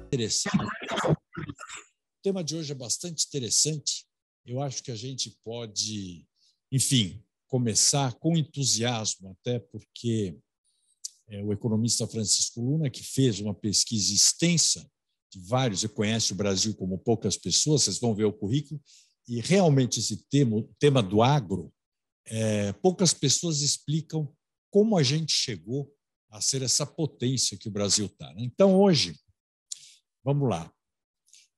interessante. O tema de hoje é bastante interessante. Eu acho que a gente pode, enfim, começar com entusiasmo, até porque o economista Francisco Luna, que fez uma pesquisa extensa de vários, e conhece o Brasil como poucas pessoas, vocês vão ver o currículo, e realmente esse tema do agro, poucas pessoas explicam como a gente chegou a ser essa potência que o Brasil está. Então, hoje, vamos lá.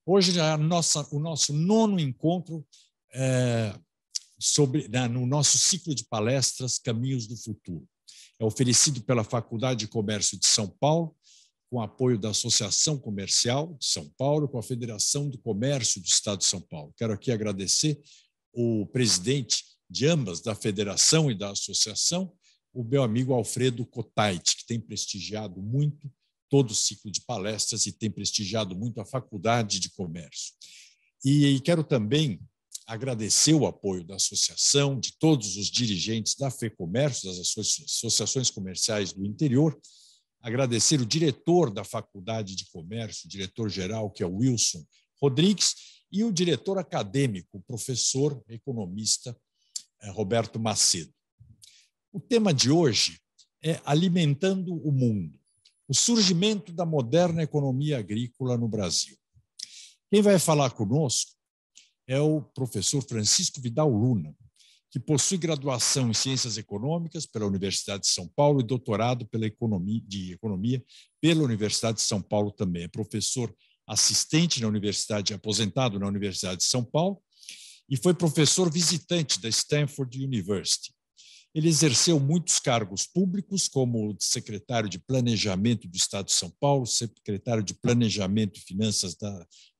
Hoje é o nosso nono encontro no nosso ciclo de palestras Caminhos do Futuro. É oferecido pela Faculdade de Comércio de São Paulo, com apoio da Associação Comercial de São Paulo, com a Federação do Comércio do Estado de São Paulo. Quero aqui agradecer o presidente de ambas, da Federação e da Associação, o meu amigo Alfredo Cotait, que tem prestigiado muito todo o ciclo de palestras e tem prestigiado muito a Faculdade de Comércio. E quero também agradecer o apoio da associação, de todos os dirigentes da FEComércio, das associações comerciais do interior, agradecer o diretor da Faculdade de Comércio, o diretor-geral, que é o Wilson Rodrigues, e o diretor acadêmico, o professor economista Roberto Macedo. O tema de hoje é Alimentando o Mundo, o surgimento da moderna economia agrícola no Brasil. Quem vai falar conosco é o professor Francisco Vidal Luna, que possui graduação em Ciências Econômicas pela Universidade de São Paulo e doutorado de Economia pela Universidade de São Paulo também. É professor assistente na Universidade, aposentado na Universidade de São Paulo, e foi professor visitante da Stanford University. Ele exerceu muitos cargos públicos, como secretário de Planejamento do Estado de São Paulo, secretário de Planejamento e Finanças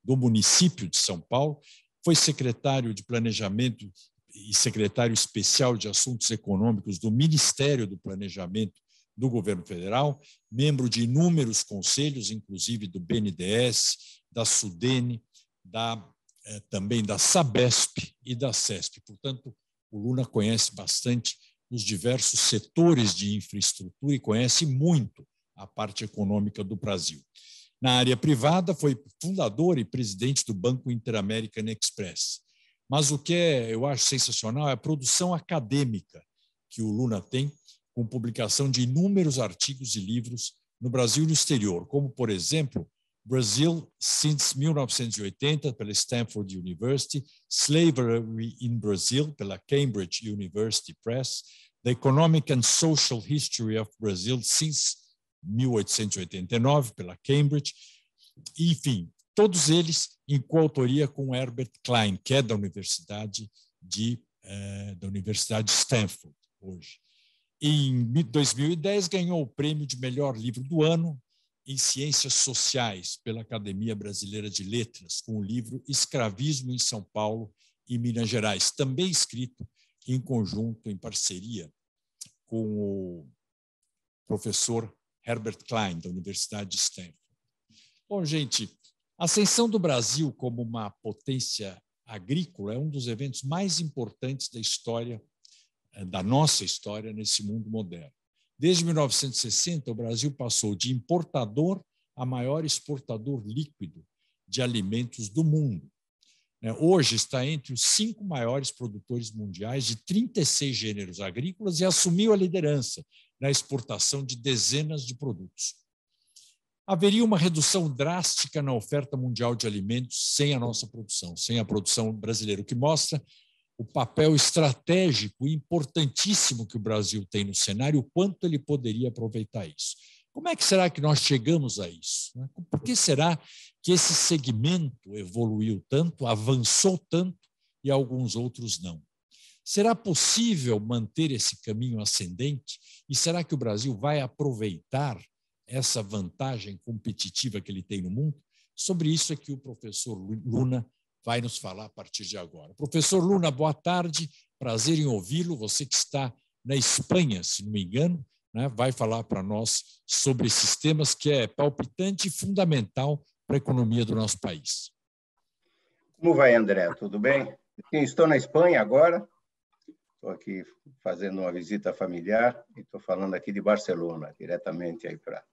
do município de São Paulo, foi secretário de Planejamento e secretário especial de Assuntos Econômicos do Ministério do Planejamento do Governo Federal, membro de inúmeros conselhos, inclusive do BNDES, da SUDENE, também da SABESP e da CESP. Portanto, o Luna conhece bastante os diversos setores de infraestrutura e conhece muito a parte econômica do Brasil. Na área privada, foi fundador e presidente do Banco Inter-American Express. Mas o que eu acho sensacional é a produção acadêmica que o Luna tem, com publicação de inúmeros artigos e livros no Brasil e no exterior, como, por exemplo, Brazil since 1980, pela Stanford University, Slavery in Brazil, pela Cambridge University Press, The Economic and Social History of Brazil since 1889, pela Cambridge, enfim, todos eles em coautoria com Herbert Klein, que é da Universidade de Stanford, hoje. Em 2010, ganhou o prêmio de melhor livro do ano em Ciências Sociais pela Academia Brasileira de Letras, com o livro Escravismo em São Paulo e Minas Gerais, também escrito em conjunto, em parceria com o professor Herbert Klein, da Universidade de Stanford. Bom, gente, a ascensão do Brasil como uma potência agrícola é um dos eventos mais importantes da história, da nossa história, nesse mundo moderno. Desde 1960, o Brasil passou de importador a maior exportador líquido de alimentos do mundo. Hoje está entre os 5 maiores produtores mundiais de 36 gêneros agrícolas e assumiu a liderança na exportação de dezenas de produtos. Haveria uma redução drástica na oferta mundial de alimentos sem a nossa produção, sem a produção brasileira, o que mostra o papel estratégico e importantíssimo que o Brasil tem no cenário, o quanto ele poderia aproveitar isso. Como é que será que nós chegamos a isso? Por que será que esse segmento evoluiu tanto, avançou tanto e alguns outros não? Será possível manter esse caminho ascendente? E será que o Brasil vai aproveitar essa vantagem competitiva que ele tem no mundo? Sobre isso é que o professor Luna vai nos falar a partir de agora. Professor Luna, boa tarde, prazer em ouvi-lo. Você que está na Espanha, se não me engano, vai falar para nós sobre esses temas que é palpitante e fundamental para a economia do nosso país. Como vai, André? Tudo bem? Estou na Espanha agora, estou aqui fazendo uma visita familiar e estou falando aqui de Barcelona, diretamente aí para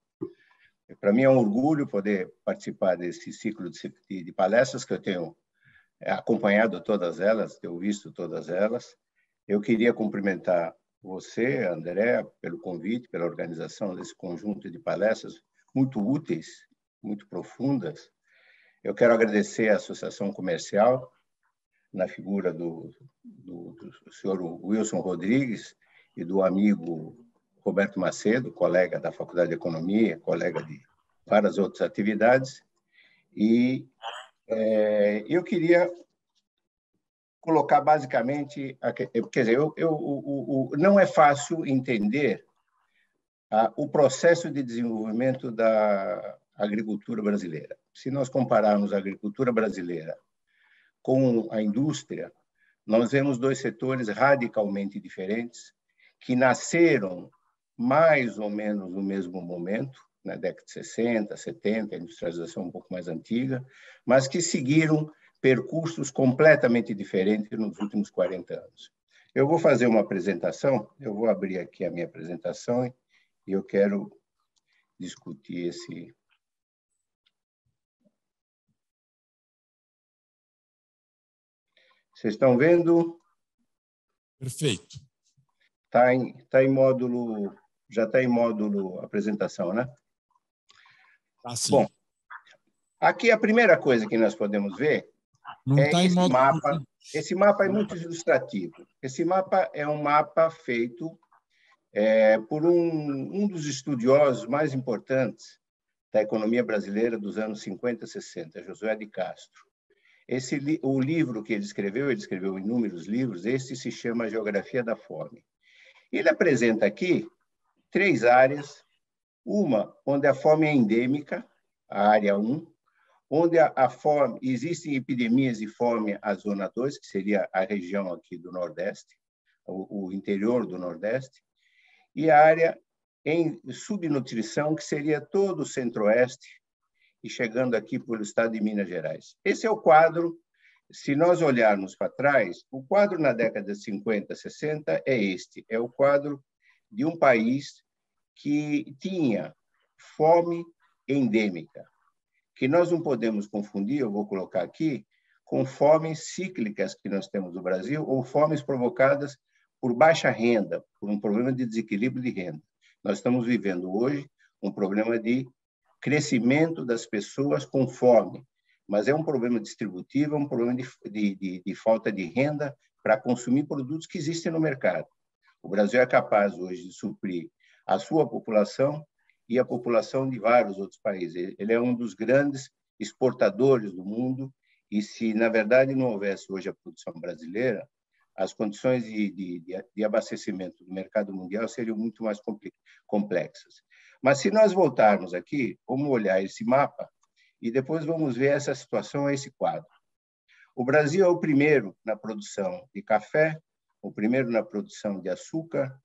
Para mim é um orgulho poder participar desse ciclo de palestras que eu tenho acompanhado todas elas, tenho visto todas elas. Eu queria cumprimentar você, André, pelo convite, pela organização desse conjunto de palestras muito úteis, muito profundas. Eu quero agradecer à Associação Comercial, na figura do senhor Wilson Rodrigues e do amigo Roberto Macedo, colega da Faculdade de Economia, colega de várias outras atividades. E eu queria colocar basicamente, quer dizer, não é fácil entender o processo de desenvolvimento da agricultura brasileira. Se nós compararmos a agricultura brasileira com a indústria, nós vemos dois setores radicalmente diferentes que nasceram mais ou menos no mesmo momento, na década de 60, 70, a industrialização um pouco mais antiga, mas que seguiram percursos completamente diferentes nos últimos 40 anos. Eu vou fazer uma apresentação, eu vou abrir aqui a minha apresentação e eu quero discutir esse... Vocês estão vendo? Perfeito. Tá em módulo, já está em módulo apresentação, né? Assim. Bom, aqui a primeira coisa que nós podemos ver é esse mapa. Esse mapa é muito ilustrativo. Esse mapa é um mapa feito por um dos estudiosos mais importantes da economia brasileira dos anos 50 e 60, Josué de Castro. O livro que ele escreveu inúmeros livros, esse se chama Geografia da Fome. Ele apresenta aqui 3 áreas, uma onde a fome é endêmica, a área 1, onde a fome, existem epidemias de fome, a zona 2, que seria a região aqui do Nordeste, o interior do Nordeste, e a área em subnutrição, que seria todo o Centro-Oeste, e chegando aqui pelo estado de Minas Gerais. Esse é o quadro, se nós olharmos para trás, o quadro na década de 50, 60 é este, é o quadro de um país que tinha fome endêmica, que nós não podemos confundir, eu vou colocar aqui, com fomes cíclicas que nós temos no Brasil, ou fomes provocadas por baixa renda, por um problema de desequilíbrio de renda. Nós estamos vivendo hoje um problema de crescimento das pessoas com fome, mas é um problema distributivo, é um problema de falta de renda para consumir produtos que existem no mercado. O Brasil é capaz hoje de suprir a sua população e a população de vários outros países. Ele é um dos grandes exportadores do mundo e se, na verdade, não houvesse hoje a produção brasileira, as condições de abastecimento do mercado mundial seriam muito mais complexas. Mas se nós voltarmos aqui, vamos olhar esse mapa e depois vamos ver essa situação, esse quadro. O Brasil é o primeiro na produção de café, o primeiro na produção de açúcar,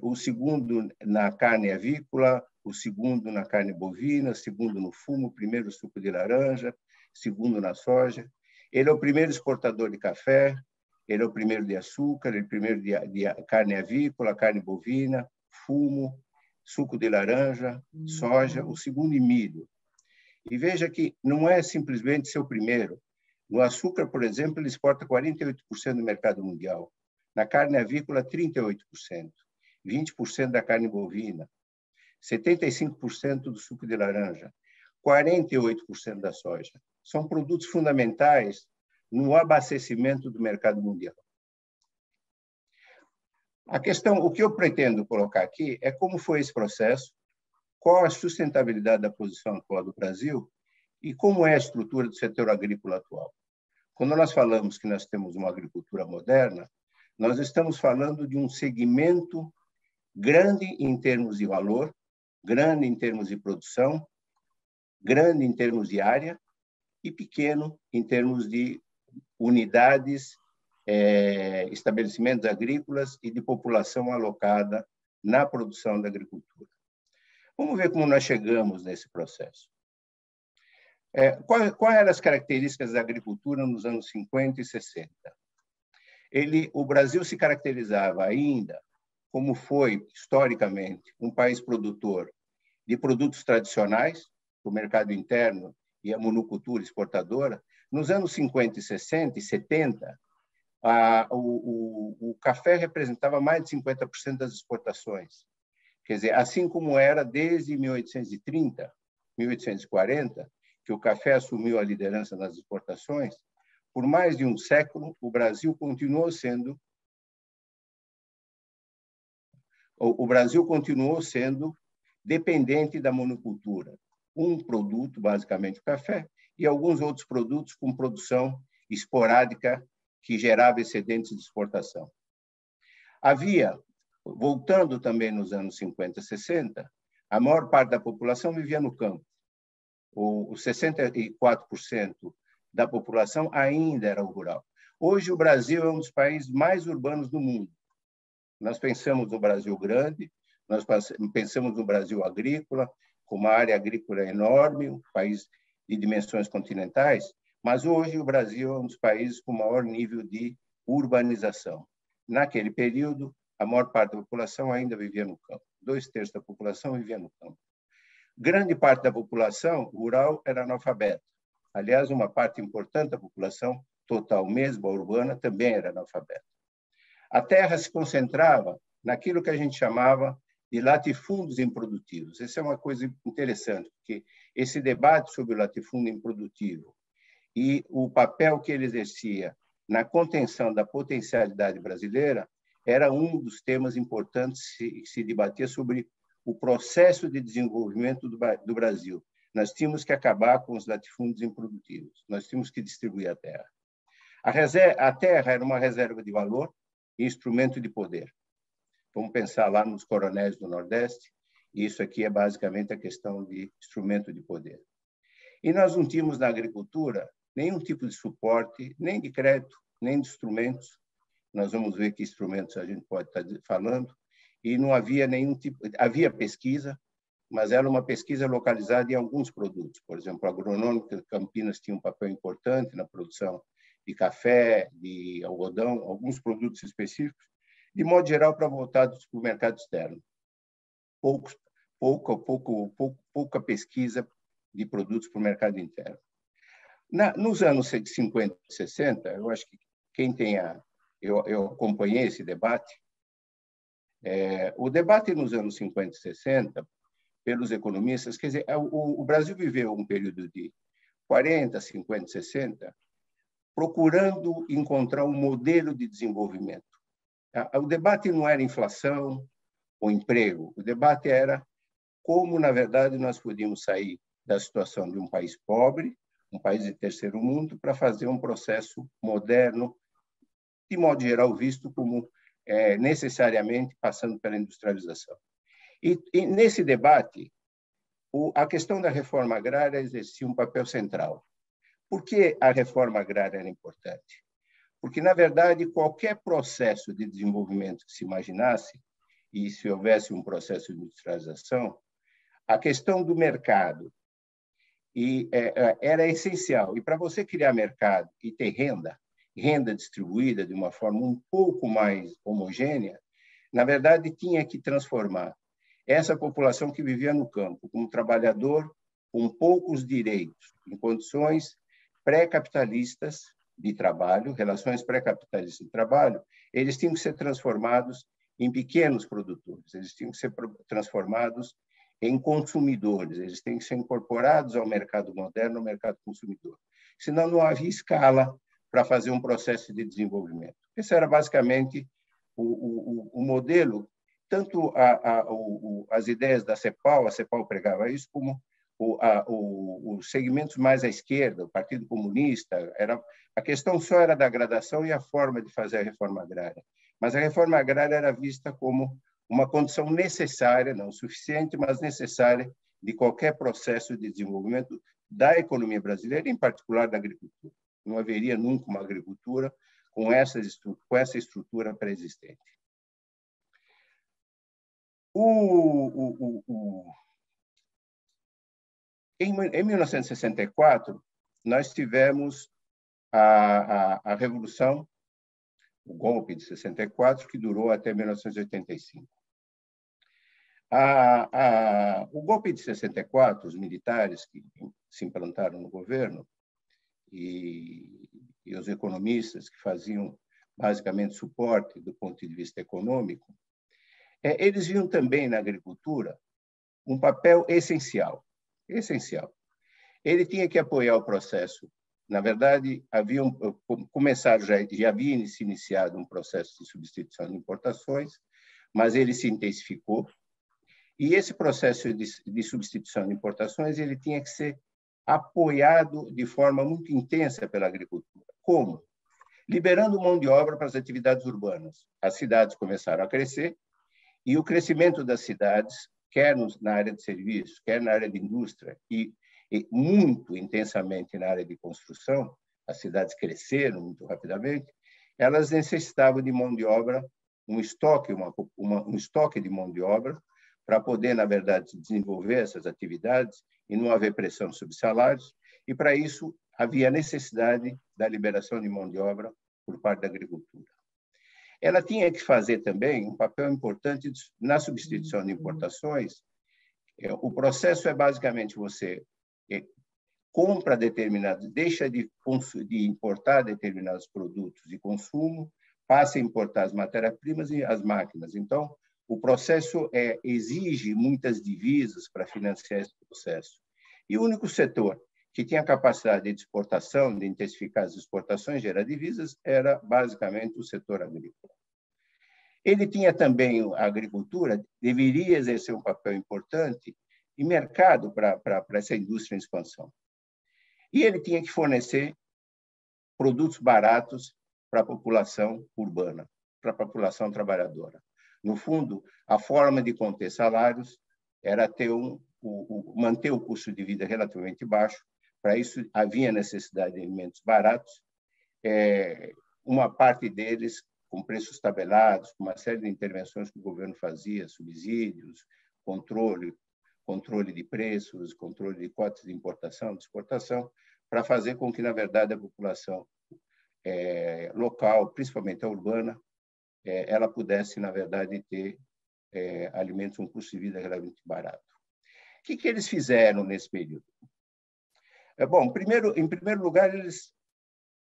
o segundo na carne avícola, o segundo na carne bovina, o segundo no fumo, o primeiro no suco de laranja, segundo na soja. Ele é o primeiro exportador de café, ele é o primeiro de açúcar, ele é o primeiro de carne avícola, carne bovina, fumo, suco de laranja, soja, o segundo em milho. E veja que não é simplesmente ser o primeiro. No açúcar, por exemplo, ele exporta 48% do mercado mundial. Na carne avícola, 38%. 20% da carne bovina. 75% do suco de laranja. 48% da soja. São produtos fundamentais no abastecimento do mercado mundial. A questão, o que eu pretendo colocar aqui é como foi esse processo, qual a sustentabilidade da posição atual do Brasil e como é a estrutura do setor agrícola atual. Quando nós falamos que nós temos uma agricultura moderna, nós estamos falando de um segmento grande em termos de valor, grande em termos de produção, grande em termos de área e pequeno em termos de unidades, estabelecimentos agrícolas e de população alocada na produção da agricultura. Vamos ver como nós chegamos nesse processo. Quais eram as características da agricultura nos anos 50 e 60? O Brasil se caracterizava ainda, como foi historicamente, um país produtor de produtos tradicionais, o mercado interno e a monocultura exportadora. Nos anos 50, 60 e 70, o café representava mais de 50% das exportações. Quer dizer, assim como era desde 1830, 1840, que o café assumiu a liderança nas exportações, por mais de um século, o Brasil continuou sendo dependente da monocultura. Um produto, basicamente o café, e alguns outros produtos com produção esporádica que gerava excedentes de exportação. Voltando também nos anos 50, 60, a maior parte da população vivia no campo. Os 64% da população ainda era rural. Hoje, o Brasil é um dos países mais urbanos do mundo. Nós pensamos no Brasil grande, nós pensamos no Brasil agrícola, com uma área agrícola enorme, um país de dimensões continentais, mas hoje o Brasil é um dos países com maior nível de urbanização. Naquele período, a maior parte da população ainda vivia no campo. 2/3 da população vivia no campo. Grande parte da população rural era analfabeta. Aliás, uma parte importante da população total mesmo, a urbana, também era analfabeta. A terra se concentrava naquilo que a gente chamava de latifúndios improdutivos. Essa é uma coisa interessante, porque esse debate sobre o latifúndio improdutivo e o papel que ele exercia na contenção da potencialidade brasileira era um dos temas importantes que se debatia sobre o processo de desenvolvimento do Brasil. Nós tínhamos que acabar com os latifúndios improdutivos, nós tínhamos que distribuir a terra. A terra era uma reserva de valor e instrumento de poder. Vamos pensar lá nos coronéis do Nordeste, e isso aqui é basicamente a questão de instrumento de poder. E nós não tínhamos na agricultura nenhum tipo de suporte, nem de crédito, nem de instrumentos. Nós vamos ver que instrumentos a gente pode estar falando. E não havia nenhum tipo... Havia pesquisa, mas era uma pesquisa localizada em alguns produtos. Por exemplo, a agronômica de Campinas tinha um papel importante na produção de café, de algodão, alguns produtos específicos, de modo geral, para voltados para o mercado externo. Pouca pesquisa de produtos para o mercado interno. Nos anos 50 e 60, eu acho que quem tem eu acompanhei esse debate. O debate nos anos 50 e 60, pelos economistas, quer dizer, o Brasil viveu um período de 40, 50, 60, procurando encontrar um modelo de desenvolvimento. O debate não era inflação ou emprego, o debate era como, na verdade, nós podíamos sair da situação de um país pobre, um país de terceiro mundo, para fazer um processo moderno, de modo geral visto como necessariamente passando pela industrialização. E nesse debate, a questão da reforma agrária exercia um papel central. Por que a reforma agrária era importante? Porque, na verdade, qualquer processo de desenvolvimento que se imaginasse, e se houvesse um processo de industrialização, a questão do mercado era essencial. E para você criar mercado e ter renda distribuída de uma forma um pouco mais homogênea, na verdade, tinha que transformar essa população que vivia no campo como um trabalhador com poucos direitos, em condições pré-capitalistas de trabalho, relações pré-capitalistas de trabalho, eles tinham que ser transformados em pequenos produtores, eles tinham que ser transformados em consumidores, eles têm que ser incorporados ao mercado moderno, ao mercado consumidor. Senão, não havia escala para fazer um processo de desenvolvimento. Esse era basicamente o modelo, tanto as ideias da CEPAL, a CEPAL pregava isso, como os segmentos mais à esquerda, o Partido Comunista, a questão só era da gradação e a forma de fazer a reforma agrária. Mas a reforma agrária era vista como uma condição necessária, não suficiente, mas necessária de qualquer processo de desenvolvimento da economia brasileira, em particular da agricultura. Não haveria nunca uma agricultura com essa estrutura pré-existente. Em 1964, nós tivemos a Revolução, o golpe de 64, que durou até 1985. O golpe de 64, os militares que se implantaram no governo e os economistas que faziam basicamente suporte do ponto de vista econômico, eles viam também na agricultura um papel essencial. Essencial. Ele tinha que apoiar o processo. Na verdade, já havia se iniciado um processo de substituição de importações, mas ele se intensificou. E esse processo de substituição de importações ele tinha que ser apoiado de forma muito intensa pela agricultura. Como? Liberando mão de obra para as atividades urbanas. As cidades começaram a crescer e o crescimento das cidades, quer na área de serviços, quer na área de indústria e muito intensamente na área de construção, as cidades cresceram muito rapidamente, elas necessitavam de mão de obra, um estoque de mão de obra para poder, na verdade, desenvolver essas atividades e não haver pressão sobre salários, e para isso havia necessidade da liberação de mão de obra por parte da agricultura. Ela tinha que fazer também um papel importante na substituição de importações. O processo é basicamente você compra determinados, deixa de importar determinados produtos de consumo, passa a importar as matérias-primas e as máquinas. Então, o processo exige muitas divisas para financiar esse processo. E o único setor que tinha capacidade de exportação, de intensificar as exportações, gerar divisas, era basicamente o setor agrícola. Ele tinha também, a agricultura deveria exercer um papel importante em mercado para essa indústria em expansão. E ele tinha que fornecer produtos baratos para a população urbana, para a população trabalhadora. No fundo, a forma de conter salários era manter o custo de vida relativamente baixo. Para isso, havia necessidade de alimentos baratos, uma parte deles com preços tabelados, com uma série de intervenções que o governo fazia, subsídios, controle de preços, controle de cotas de importação, de exportação, para fazer com que, na verdade, a população local, principalmente a urbana, ela pudesse, na verdade, ter alimentos com um custo de vida relativamente barato. O que eles fizeram nesse período? Bom, em primeiro lugar, eles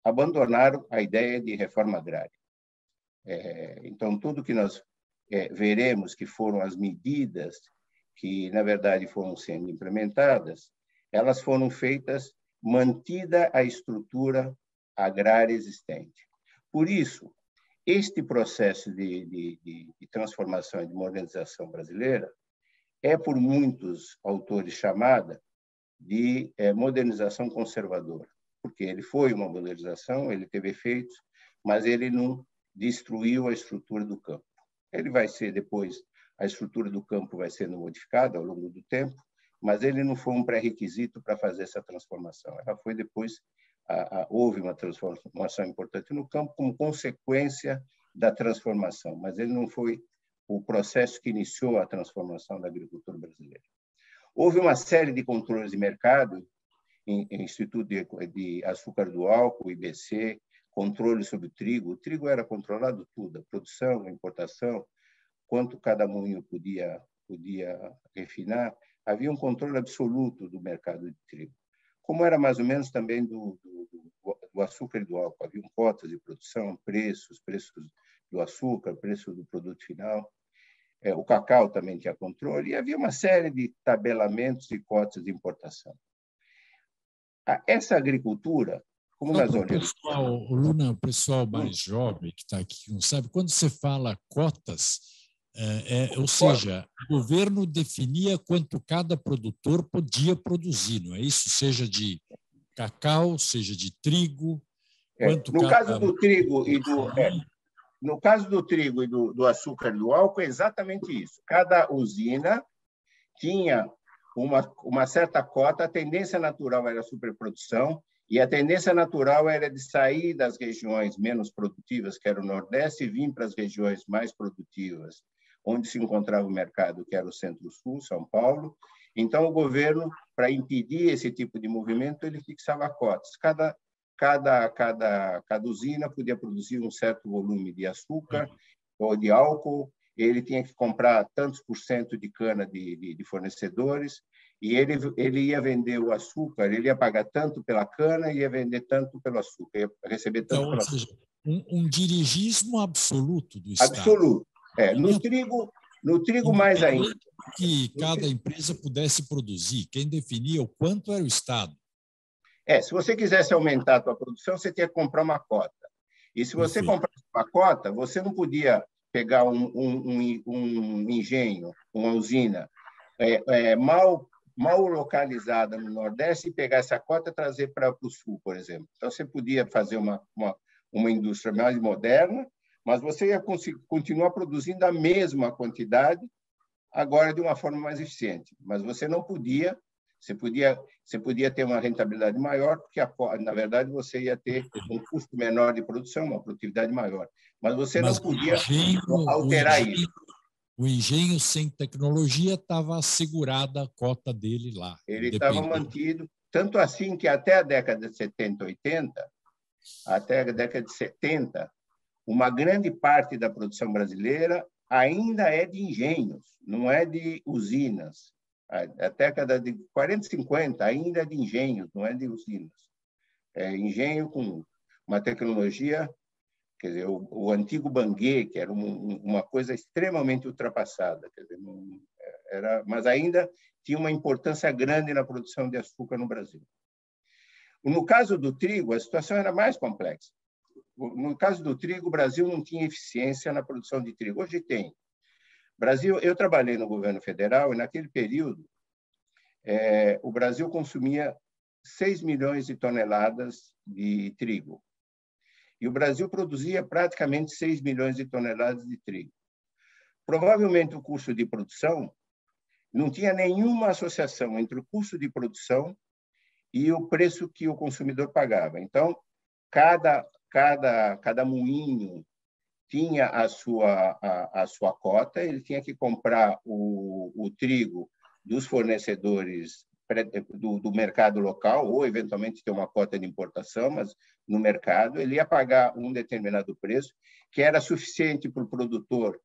abandonaram a ideia de reforma agrária. Então, tudo que nós veremos que foram as medidas que, na verdade, foram sendo implementadas, elas foram feitas mantida a estrutura agrária existente. Por isso, este processo de transformação e de modernização brasileira é, por muitos autores, chamada de modernização conservadora, porque ele foi uma modernização, ele teve efeitos, mas ele não destruiu a estrutura do campo. Ele vai ser depois, a estrutura do campo vai sendo modificada ao longo do tempo, mas ele não foi um pré-requisito para fazer essa transformação. Ela foi depois, houve uma transformação importante no campo como consequência da transformação, mas ele não foi o processo que iniciou a transformação da agricultura brasileira. Houve uma série de controles de mercado, Instituto de Açúcar do Álcool, IBC, controle sobre o trigo era controlado tudo, a produção, a importação, quanto cada moinho podia refinar, havia um controle absoluto do mercado de trigo. Como era mais ou menos também do açúcar e do álcool, havia cotas de produção, preços do açúcar, preço do produto final. O cacau também tinha controle, e havia uma série de tabelamentos e cotas de importação. Essa agricultura, como nós olhamos... Luna, o pessoal mais jovem que está aqui, não sabe, quando você fala cotas, ou seja, o governo definia quanto cada produtor podia produzir, não é isso? Seja de cacau, seja de trigo... No caso do trigo e do... No caso do trigo e do açúcar e do álcool, é exatamente isso. Cada usina tinha uma certa cota, a tendência natural era a superprodução, e a tendência natural era de sair das regiões menos produtivas, que era o Nordeste, e vir para as regiões mais produtivas, onde se encontrava o mercado, que era o Centro-Sul, São Paulo. Então, o governo, para impedir esse tipo de movimento, ele fixava cotas. Cada usina podia produzir um certo volume de açúcar ou de álcool ele tinha que comprar tantos por cento de cana de fornecedores, e ele ia vender o açúcar, ele ia pagar tanto pela cana e ia vender tanto pelo açúcar, ia receber tanto então, pelo ou seja, um dirigismo absoluto do Estado. Absoluto. No trigo mais ainda. Que cada empresa pudesse produzir. Quem definia o quanto era o Estado. Se você quisesse aumentar a sua produção, você tinha que comprar uma cota. E se você comprasse uma cota, você não podia pegar um engenho, uma usina mal localizada no Nordeste e pegar essa cota e trazer para o Sul, por exemplo. Então, você podia fazer uma indústria mais moderna, mas você ia continuar produzindo a mesma quantidade, agora de uma forma mais eficiente. Mas você não podia, você podia ter uma rentabilidade maior, porque, na verdade, você ia ter um custo menor de produção, uma produtividade maior. Mas você não podia alterar isso. O engenho sem tecnologia estava assegurada a cota dele lá. Ele estava mantido, tanto assim que até a década de 70, 80, até a década de 70, uma grande parte da produção brasileira ainda é de engenhos, não é de usinas. A década de 40, 50 ainda é de engenhos, não é de usinas. É engenho com uma tecnologia, quer dizer, o antigo banguê, que era uma coisa extremamente ultrapassada, quer dizer, mas ainda tinha uma importância grande na produção de açúcar no Brasil. No caso do trigo, a situação era mais complexa. No caso do trigo, o Brasil não tinha eficiência na produção de trigo. Hoje tem. Eu trabalhei no governo federal e, naquele período, o Brasil consumia 6 milhões de toneladas de trigo. E o Brasil produzia praticamente 6 milhões de toneladas de trigo. Provavelmente, o custo de produção não tinha nenhuma associação entre o custo de produção e o preço que o consumidor pagava. Então, cada moinho tinha a sua cota, ele tinha que comprar o trigo dos fornecedores do mercado local, ou, eventualmente, ter uma cota de importação, mas no mercado ele ia pagar um determinado preço, que era suficiente para o produtor,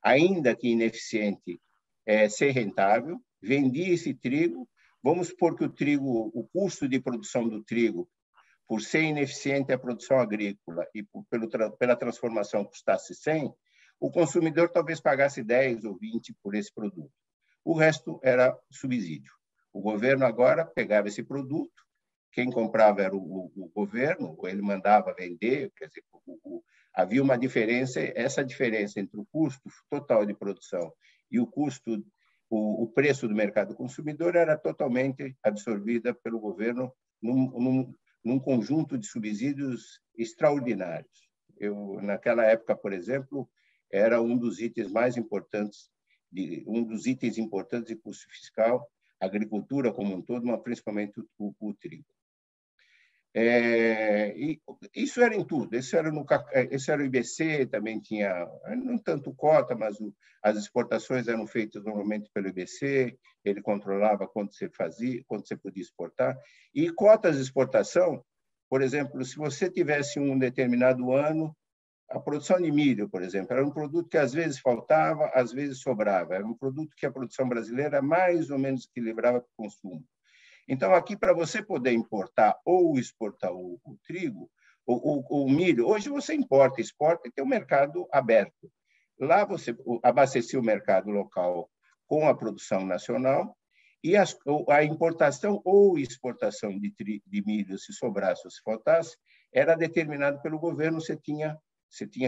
ainda que ineficiente, ser rentável, vendia esse trigo. Vamos supor que o custo de produção do trigo, por ser ineficiente a produção agrícola e pela transformação custasse 100, o consumidor talvez pagasse 10 ou 20 por esse produto. O resto era subsídio. O governo agora pegava esse produto, quem comprava era o governo, ou ele mandava vender, quer dizer, havia uma diferença, essa diferença entre o custo total de produção e o preço do mercado consumidor era totalmente absorvida pelo governo num conjunto de subsídios extraordinários. Naquela época, por exemplo, era um dos itens mais importantes, um dos itens importantes de custo fiscal, a agricultura como um todo, mas principalmente o trigo. E isso era em tudo. Esse era o IBC, também tinha, não tanto cota, mas as exportações eram feitas normalmente pelo IBC, ele controlava quanto você fazia, quanto você podia exportar. E cotas de exportação, por exemplo, se você tivesse um determinado ano, a produção de milho, por exemplo, era um produto que às vezes faltava, às vezes sobrava. Era um produto que a produção brasileira mais ou menos equilibrava para o consumo. Então, aqui, para você poder importar ou exportar o trigo, o milho, hoje você importa, exporta e tem um mercado aberto. Lá você abastecia o mercado local com a produção nacional e a importação ou exportação de milho, se sobrasse ou se faltasse, era determinado pelo governo. Você tinha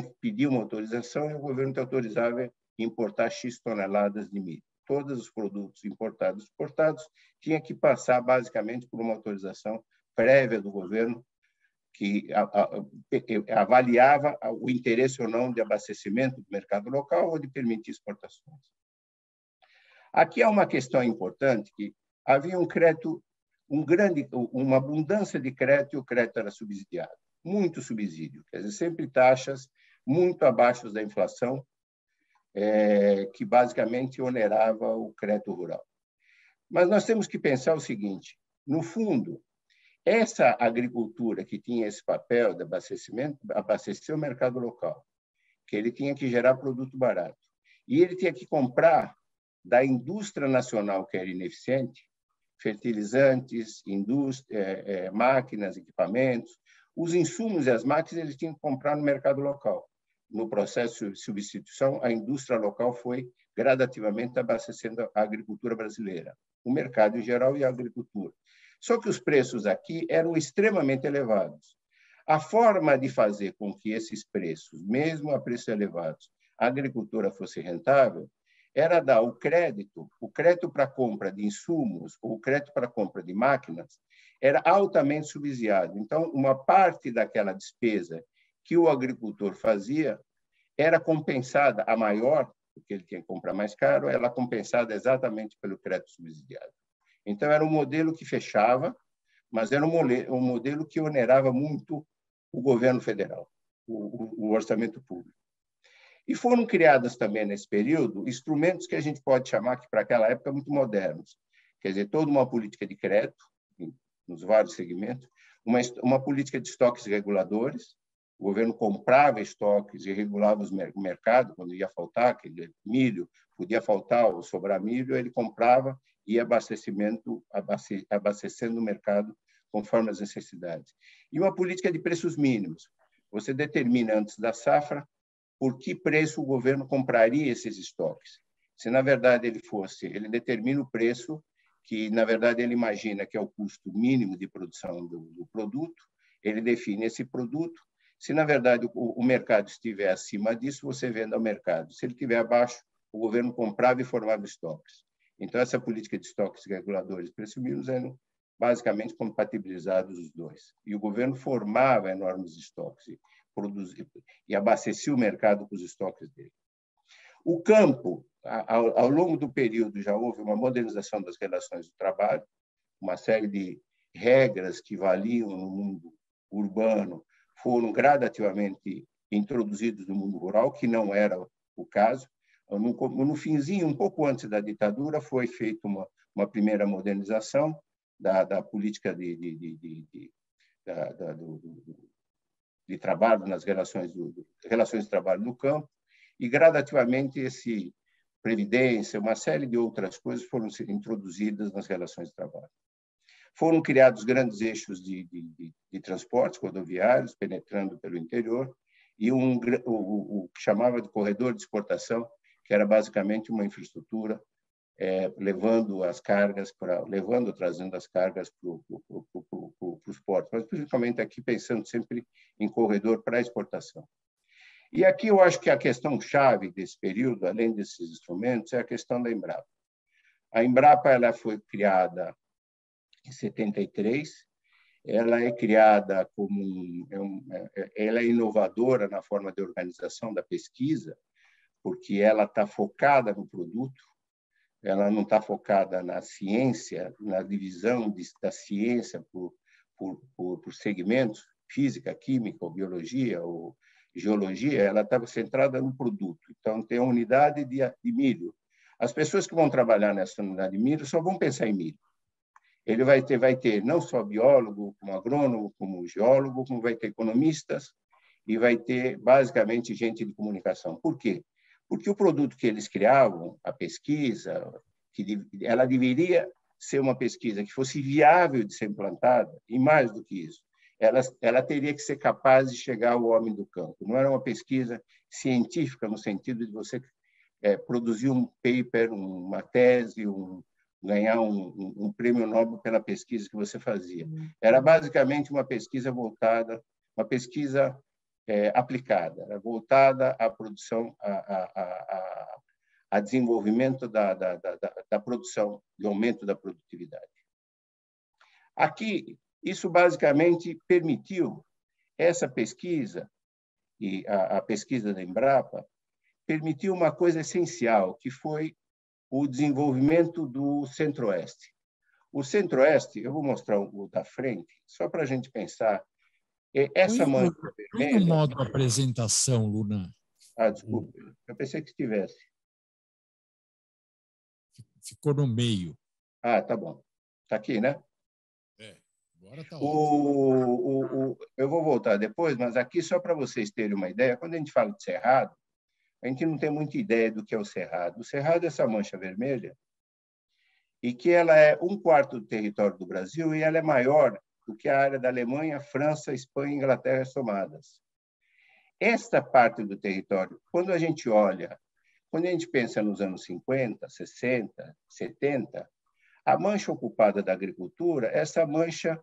que pedir uma autorização e o governo te autorizava a importar X toneladas de milho. Todos os produtos importados e exportados tinham que passar, basicamente, por uma autorização prévia do governo que avaliava o interesse ou não de abastecimento do mercado local ou de permitir exportações. Aqui há uma questão importante, que havia um crédito, uma abundância de crédito, e o crédito era subsidiado. Muito subsídio, quer dizer, sempre taxas muito abaixo da inflação, que basicamente onerava o crédito rural. Mas nós temos que pensar o seguinte: no fundo, essa agricultura que tinha esse papel de abastecimento, abastecer o mercado local, que ele tinha que gerar produto barato, E ele tinha que comprar da indústria nacional, que era ineficiente, fertilizantes, máquinas, equipamentos. Os insumos e as máquinas ele tinha que comprar no mercado local. No processo de substituição, a indústria local foi gradativamente abastecendo a agricultura brasileira, o mercado em geral e a agricultura. Só que os preços aqui eram extremamente elevados. A forma de fazer com que esses preços, mesmo a preços elevados, a agricultura fosse rentável, era dar o crédito para compra de insumos ou o crédito para compra de máquinas era altamente subsidiado. Então, uma parte daquela despesa que o agricultor fazia era compensada, a maior, porque ele tinha que comprar mais caro, ela compensada exatamente pelo crédito subsidiado. Então, era um modelo que fechava, mas era um modelo que onerava muito o governo federal, o orçamento público. E foram criados também, nesse período, instrumentos que a gente pode chamar, que para aquela época, muito modernos. Quer dizer, toda uma política de crédito, nos vários segmentos, uma política de estoques reguladores. O governo comprava estoques e regulava o mercado quando ia faltar, aquele milho, podia faltar ou sobrar milho, ele comprava e ia abastecendo o mercado conforme as necessidades. E uma política de preços mínimos. Você determina antes da safra por que preço o governo compraria esses estoques. Se, na verdade, ele determina o preço que, na verdade, ele imagina que é o custo mínimo de produção do produto, ele define esse produto. Se, na verdade, o mercado estiver acima disso, você vende ao mercado. Se ele estiver abaixo, o governo comprava e formava estoques. Então, essa política de estoques reguladores e preços mínimos eram basicamente compatibilizados os dois. E o governo formava enormes estoques e abastecia o mercado com os estoques dele. O campo, ao longo do período, já houve uma modernização das relações do trabalho, uma série de regras que valiam no mundo urbano foram gradativamente introduzidos no mundo rural, que não era o caso. No finzinho, um pouco antes da ditadura, foi feita uma primeira modernização da política de trabalho nas relações de trabalho no campo, e gradativamente previdência, uma série de outras coisas foram introduzidas nas relações de trabalho. Foram criados grandes eixos de transportes rodoviários, penetrando pelo interior, e o que chamava de corredor de exportação, que era basicamente uma infraestrutura trazendo as cargas para os portos, mas principalmente aqui pensando sempre em corredor para exportação. E aqui eu acho que a questão chave desse período, além desses instrumentos, é a questão da Embrapa. A Embrapa ela foi criada em 73, ela é criada ela é inovadora na forma de organização da pesquisa, porque ela está focada no produto, ela não está focada na ciência, na divisão da ciência por segmentos, física, química, ou biologia, ou geologia, ela estava centrada no produto. Então, tem a unidade de milho. As pessoas que vão trabalhar nessa unidade de milho só vão pensar em milho. Ele vai ter não só biólogo, como agrônomo, como geólogo, como vai ter economistas, e vai ter, basicamente, gente de comunicação. Por quê? Porque o produto que eles criavam, a pesquisa, ela deveria ser uma pesquisa que fosse viável de ser implantada, e mais do que isso, ela teria que ser capaz de chegar ao homem do campo. Não era uma pesquisa científica no sentido de você produzir um paper, uma tese, ganhar um prêmio Nobel pela pesquisa que você fazia. Era basicamente uma pesquisa voltada, uma pesquisa aplicada, voltada à produção, a desenvolvimento da produção, de aumento da produtividade. Aqui, isso basicamente permitiu, essa pesquisa, e a pesquisa da Embrapa, permitiu uma coisa essencial, que foi o desenvolvimento do Centro-Oeste. O Centro-Oeste, eu vou mostrar o da frente, só para a gente pensar, essa mancha vermelha... no modo apresentação, Luna. Desculpa, eu pensei que estivesse. Ficou no meio. Tá bom. Está aqui, né? Agora está ótimo. Eu vou voltar depois, mas aqui, só para vocês terem uma ideia, quando a gente fala de cerrado, a gente não tem muita ideia do que é o Cerrado. O Cerrado é essa mancha vermelha, e que ela é 1/4 do território do Brasil, e ela é maior do que a área da Alemanha, França, Espanha e Inglaterra somadas. Esta parte do território, quando a gente olha, quando a gente pensa nos anos 50, 60, 70, a mancha ocupada da agricultura, essa mancha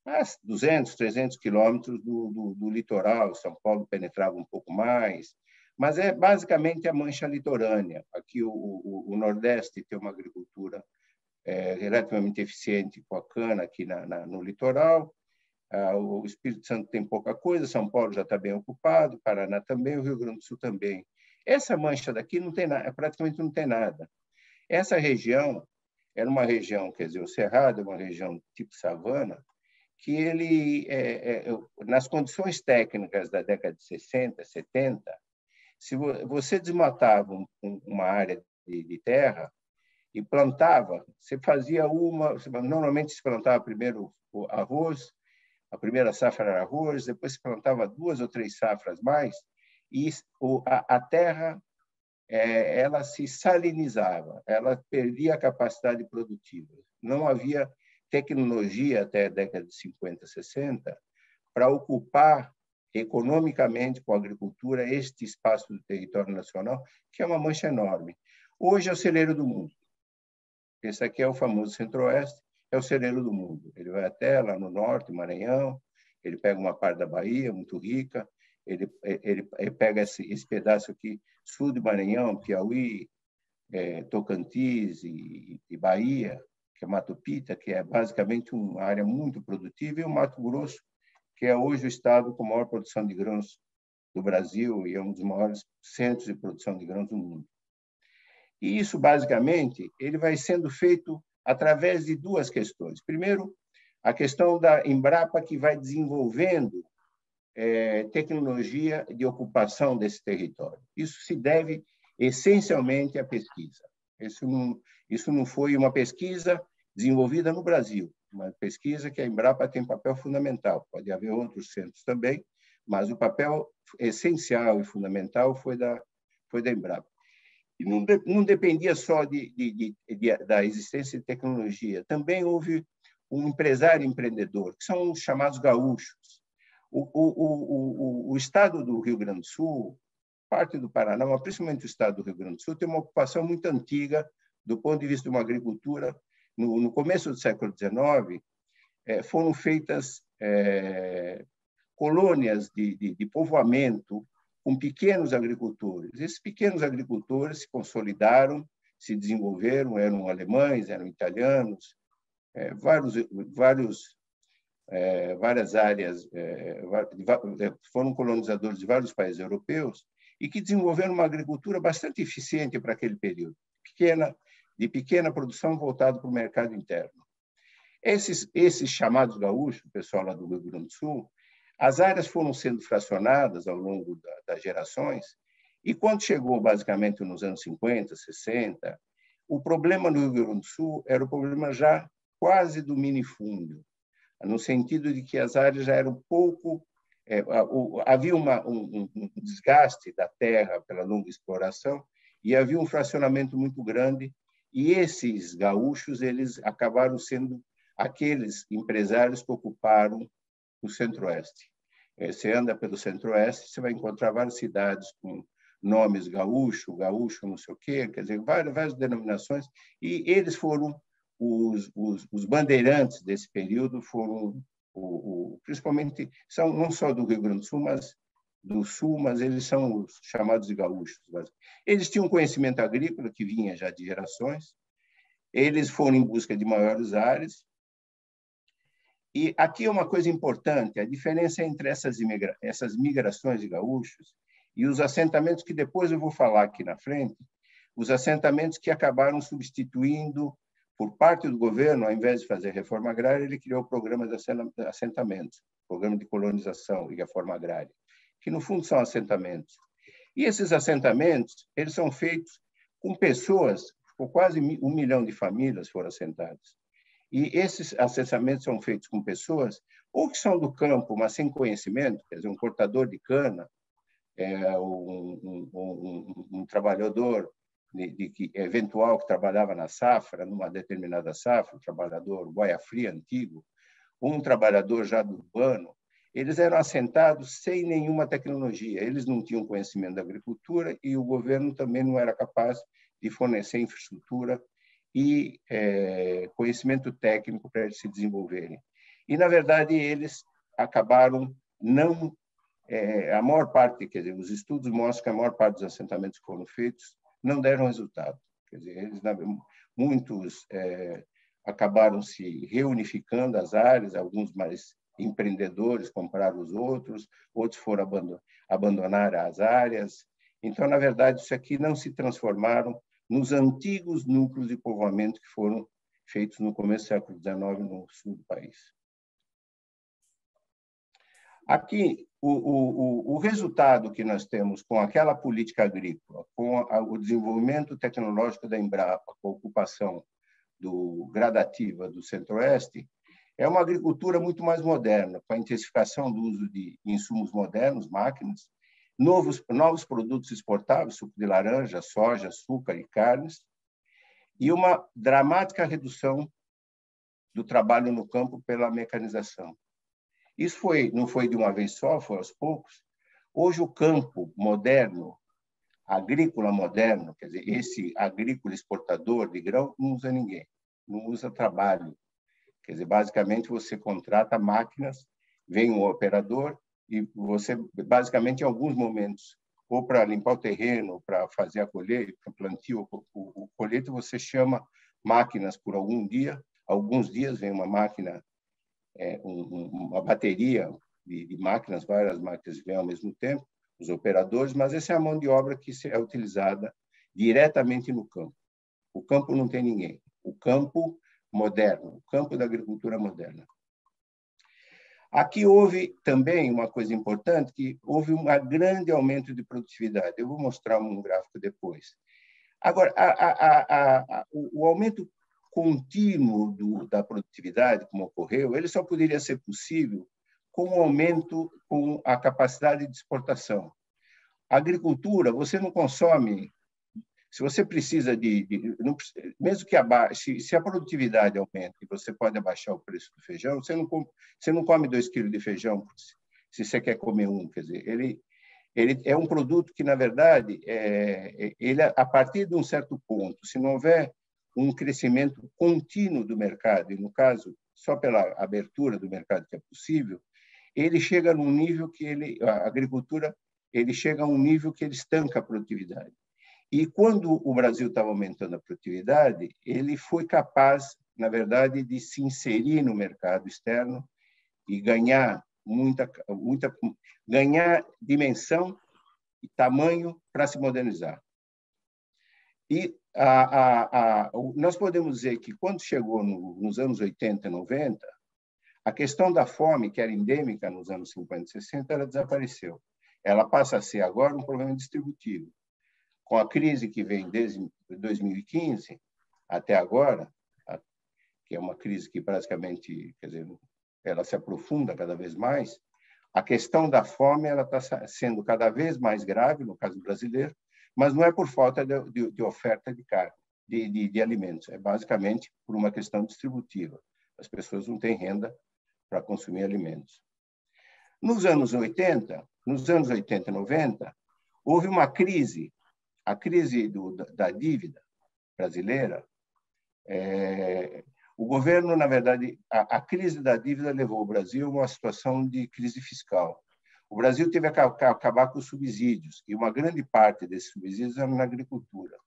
a 200, 300 quilômetros do litoral. São Paulo penetrava um pouco mais, mas é basicamente a mancha litorânea. Aqui o Nordeste tem uma agricultura relativamente eficiente com a cana aqui no litoral. O Espírito Santo tem pouca coisa, São Paulo já está bem ocupado, Paraná também, o Rio Grande do Sul também. Essa mancha daqui não tem nada, praticamente não tem nada. Essa região era uma região, quer dizer, o Cerrado é uma região tipo savana, que ele, nas condições técnicas da década de 60, 70, se você desmatava uma área de terra e plantava, você fazia normalmente se plantava primeiro o arroz, a primeira safra era arroz, depois se plantava 2 ou 3 safras mais, e a terra ela se salinizava, ela perdia a capacidade produtiva. Não havia tecnologia até a década de 50, 60 para ocupar economicamente com a agricultura este espaço do território nacional, que é uma mancha enorme. Hoje é o celeiro do mundo. Esse aqui é o famoso Centro-Oeste, é o celeiro do mundo. Ele vai até lá no norte, Maranhão, ele pega uma parte da Bahia, muito rica, ele pega esse pedaço aqui, sul de Maranhão, Piauí, Tocantins e Bahia, que é Mato Pita, que é basicamente uma área muito produtiva, e o Mato Grosso, que é hoje o estado com a maior produção de grãos do Brasil e é um dos maiores centros de produção de grãos do mundo. E isso, basicamente, ele vai sendo feito através de 2 questões. Primeiro, a questão da Embrapa, que vai desenvolvendo tecnologia de ocupação desse território. Isso se deve essencialmente à pesquisa. Isso não foi uma pesquisa desenvolvida no Brasil, uma pesquisa que a Embrapa tem papel fundamental. Pode haver outros centros também, mas o papel essencial e fundamental foi da Embrapa. E não dependia só da existência de tecnologia. Também houve um empresário empreendedor, que são os chamados gaúchos. O estado do Rio Grande do Sul, parte do Paraná, mas principalmente o estado do Rio Grande do Sul, tem uma ocupação muito antiga do ponto de vista de uma agricultura. No começo do século XIX, foram feitas colônias de povoamento com pequenos agricultores. Esses pequenos agricultores se consolidaram, se desenvolveram, eram alemães, eram italianos, várias áreas, foram colonizadores de vários países europeus e que desenvolveram uma agricultura bastante eficiente para aquele período, de pequena produção voltada para o mercado interno. Esses chamados gaúchos, o pessoal lá do Rio Grande do Sul, as áreas foram sendo fracionadas ao longo das gerações, e quando chegou basicamente nos anos 50, 60, o problema no Rio Grande do Sul era o problema já quase do minifúndio, no sentido de que as áreas já eram pouco... havia um desgaste da terra pela longa exploração e havia um fracionamento muito grande, e esses gaúchos eles acabaram sendo aqueles empresários que ocuparam o Centro-Oeste. Você anda pelo Centro-Oeste, você vai encontrar várias cidades com nomes gaúcho não sei o quê, quer dizer, várias denominações, e eles foram os bandeirantes desse período, foram principalmente, são não só do Rio Grande do Sul, mas do Sul, mas eles são os chamados de gaúchos. Eles tinham conhecimento agrícola que vinha já de gerações, eles foram em busca de maiores áreas. E aqui é uma coisa importante, a diferença entre essas migrações de gaúchos e os assentamentos que depois eu vou falar aqui na frente, os assentamentos que acabaram substituindo, por parte do governo, ao invés de fazer reforma agrária, ele criou o programa de assentamentos, programa de colonização e reforma agrária, que no fundo são assentamentos. E esses assentamentos, eles são feitos com pessoas, quase 1 milhão de famílias foram assentadas. E esses assentamentos são feitos com pessoas ou que são do campo, mas sem conhecimento, quer dizer, um cortador de cana, um trabalhador eventual que trabalhava na safra, numa determinada safra, um trabalhador boia-fria antigo, um trabalhador já do urbano, eles eram assentados sem nenhuma tecnologia. Eles não tinham conhecimento da agricultura e o governo também não era capaz de fornecer infraestrutura e conhecimento técnico para eles se desenvolverem. E, na verdade, eles acabaram não... a maior parte, quer dizer, os estudos mostram que a maior parte dos assentamentos que foram feitos não deram resultado. Quer dizer, muitos acabaram se reunificando as áreas, alguns mais empreendedores compraram os outros foram abandonar as áreas. Então, na verdade, isso aqui não se transformaram nos antigos núcleos de povoamento que foram feitos no começo do século XIX no sul do país. Aqui, o resultado que nós temos com aquela política agrícola, com o desenvolvimento tecnológico da Embrapa, com a ocupação gradativa do Centro-Oeste, é uma agricultura muito mais moderna, com a intensificação do uso de insumos modernos, máquinas, novos produtos exportáveis, suco de laranja, soja, açúcar e carnes, e uma dramática redução do trabalho no campo pela mecanização. Isso não foi de uma vez só, foi aos poucos. Hoje, o campo moderno, agrícola moderno, quer dizer, esse agrícola exportador de grão, não usa ninguém, não usa trabalho. Quer dizer, basicamente, você contrata máquinas, vem um operador e você, basicamente, em alguns momentos, ou para limpar o terreno, para fazer a colheita, para plantio, o colheita, você chama máquinas por alguns dias vem uma máquina, uma bateria de máquinas, várias máquinas vêm ao mesmo tempo, os operadores, mas essa é a mão de obra que é utilizada diretamente no campo. O campo não tem ninguém. O campo moderno, o campo da agricultura moderna. Aqui houve também uma coisa importante, que houve um grande aumento de produtividade. Eu vou mostrar um gráfico depois. Agora, o aumento contínuo da produtividade, como ocorreu, ele só poderia ser possível com um aumento com a capacidade de exportação. A agricultura, você não consome... Se você precisa mesmo que se a produtividade aumenta e você pode abaixar o preço do feijão, você não come 2 quilos de feijão se você quer comer um. Quer dizer, ele é um produto que, na verdade, a partir de um certo ponto, se não houver um crescimento contínuo do mercado, e, no caso, só pela abertura do mercado que é possível, ele chega num nível que a agricultura chega a um nível que ele estanca a produtividade. E quando o Brasil estava aumentando a produtividade, ele foi capaz, na verdade, de se inserir no mercado externo e ganhar ganhar dimensão e tamanho para se modernizar. E nós podemos dizer que quando chegou nos anos 80 e 90, a questão da fome, que era endêmica nos anos 50 e 60, ela desapareceu. Ela passa a ser agora um problema distributivo. Com a crise que vem desde 2015 até agora, que é uma crise que praticamente, quer dizer, ela se aprofunda cada vez mais, a questão da fome ela está sendo cada vez mais grave, no caso brasileiro, mas não é por falta de oferta de carne, de alimentos, é basicamente por uma questão distributiva. As pessoas não têm renda para consumir alimentos. Nos anos 80 e 90, houve uma crise, a crise da dívida brasileira. O governo, na verdade, a crise da dívida levou o Brasil a uma situação de crise fiscal. O Brasil teve que acabar com os subsídios, e uma grande parte desses subsídios era na agricultura.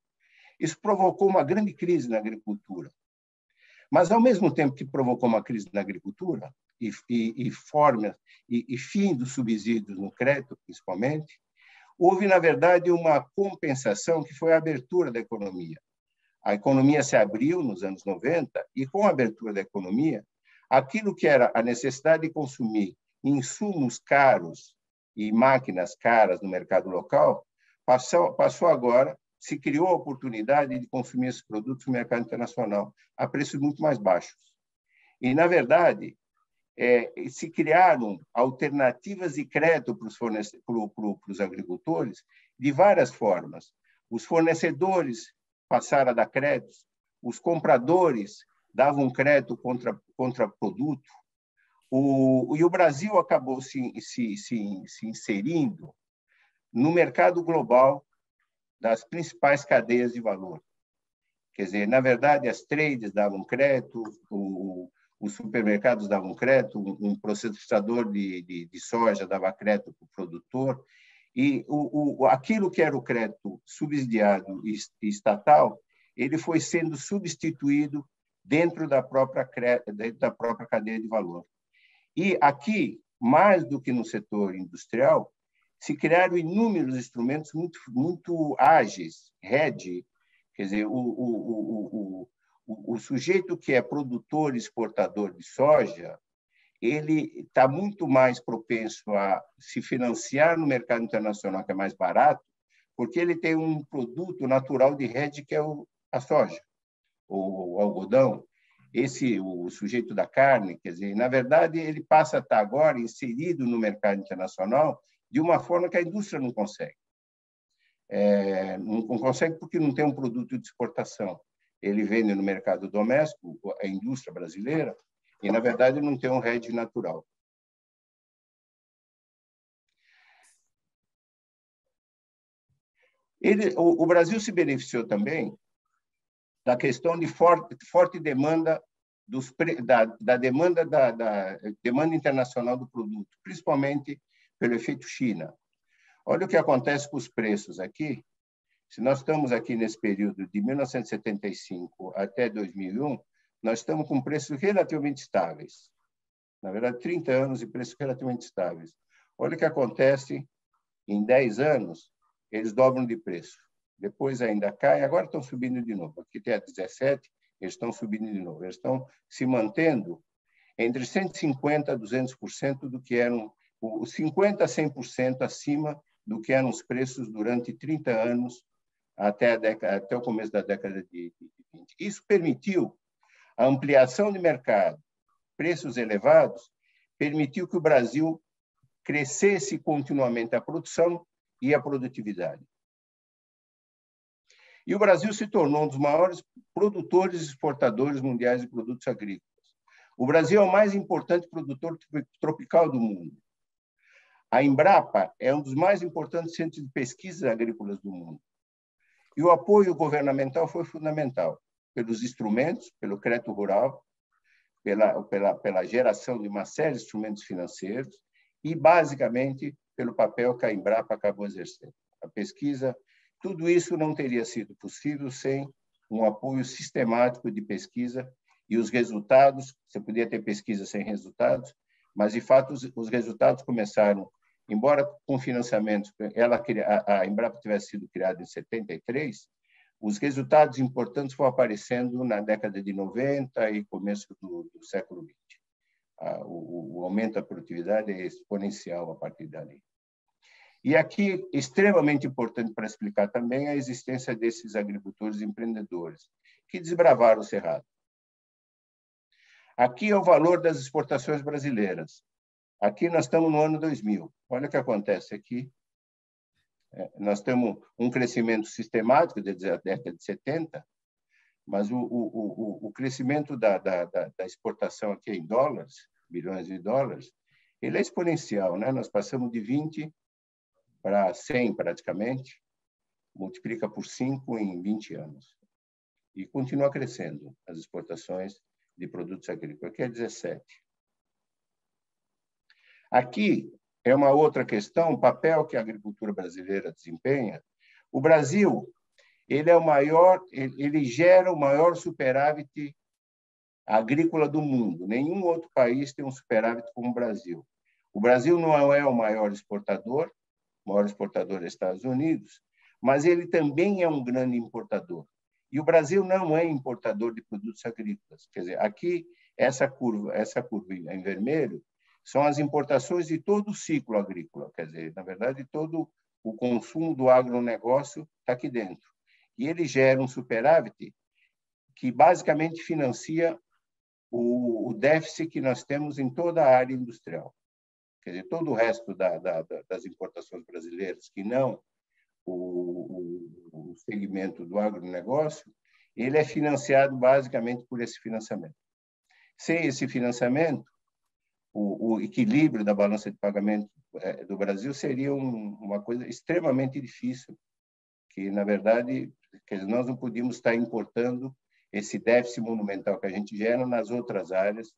Isso provocou uma grande crise na agricultura. Mas, ao mesmo tempo que provocou uma crise na agricultura, e fim dos subsídios no crédito, principalmente, houve, na verdade, uma compensação que foi a abertura da economia. A economia se abriu nos anos 90 e, com a abertura da economia, aquilo que era a necessidade de consumir insumos caros e máquinas caras no mercado local, passou agora, se criou a oportunidade de consumir esses produtos no mercado internacional a preços muito mais baixos. E, na verdade, se criaram alternativas de crédito para os agricultores de várias formas. Os fornecedores passaram a dar créditos, os compradores davam crédito contra produto, e o Brasil acabou se inserindo no mercado global das principais cadeias de valor. Quer dizer, na verdade, as trades davam crédito, os supermercados davam crédito, um processador de soja dava crédito para o produtor, e aquilo que era o crédito subsidiado e estatal, ele foi sendo substituído dentro da própria cadeia de valor. E aqui, mais do que no setor industrial, se criaram inúmeros instrumentos muito ágeis, hedge, quer dizer, o sujeito que é produtor e exportador de soja, ele está muito mais propenso a se financiar no mercado internacional, que é mais barato, porque ele tem um produto natural de hedge, que é a soja, o algodão. O sujeito da carne, quer dizer, na verdade, ele passa a estar agora inserido no mercado internacional de uma forma que a indústria não consegue. Não consegue porque não tem um produto de exportação. Ele vende no mercado doméstico, a indústria brasileira, e, na verdade, não tem um hedge natural. O Brasil se beneficiou também da questão de forte demanda da demanda internacional do produto, principalmente pelo efeito China. Olha o que acontece com os preços aqui. Se nós estamos aqui nesse período de 1975 até 2001, nós estamos com preços relativamente estáveis. Na verdade, 30 anos de preços relativamente estáveis. Olha o que acontece em 10 anos, eles dobram de preço. Depois ainda caem, agora estão subindo de novo. Aqui tem a 17, eles estão subindo de novo. Eles estão se mantendo entre 150% a 200% do que eram, 50% a 100% acima do que eram os preços durante 30 anos até o começo da década de 20. Isso permitiu a ampliação de mercado, preços elevados, permitiu que o Brasil crescesse continuamente a produção e a produtividade. E o Brasil se tornou um dos maiores produtores e exportadores mundiais de produtos agrícolas. O Brasil é o mais importante produtor tropical do mundo. A Embrapa é um dos mais importantes centros de pesquisas agrícolas do mundo. E o apoio governamental foi fundamental, pelos instrumentos, pelo crédito rural, pela geração de uma série de instrumentos financeiros e, basicamente, pelo papel que a Embrapa acabou exercendo. A pesquisa, tudo isso não teria sido possível sem um apoio sistemático de pesquisa e os resultados, você podia ter pesquisa sem resultados, mas, de fato, os resultados começaram, embora com financiamento, a Embrapa tivesse sido criada em 73, os resultados importantes foram aparecendo na década de 90 e começo do século XX. O aumento da produtividade é exponencial a partir dali. E aqui, extremamente importante para explicar também a existência desses agricultores empreendedores que desbravaram o Cerrado. Aqui é o valor das exportações brasileiras. Aqui nós estamos no ano 2000. Olha o que acontece aqui. Nós temos um crescimento sistemático desde a década de 70, mas o crescimento da exportação aqui em dólares, bilhões de dólares, ele é exponencial, né? Nós passamos de 20 para 100 praticamente, multiplica por 5 em 20 anos. E continua crescendo as exportações de produtos agrícolas, que é 17. Aqui é uma outra questão, o papel que a agricultura brasileira desempenha. O Brasil, ele gera o maior superávit agrícola do mundo. Nenhum outro país tem um superávit como o Brasil. O Brasil não é o maior exportador é os Estados Unidos, mas ele também é um grande importador. E o Brasil não é importador de produtos agrícolas. Quer dizer, aqui, essa curva em vermelho, são as importações de todo o ciclo agrícola. Quer dizer, na verdade, todo o consumo do agronegócio está aqui dentro. E ele gera um superávit que basicamente financia o déficit que nós temos em toda a área industrial. Quer dizer, todo o resto das importações brasileiras, que não o segmento do agronegócio, ele é financiado basicamente por esse financiamento. Sem esse financiamento, o equilíbrio da balança de pagamento do Brasil seria uma coisa extremamente difícil, que, na verdade, nós não podíamos estar importando esse déficit monumental que a gente gera nas outras áreas,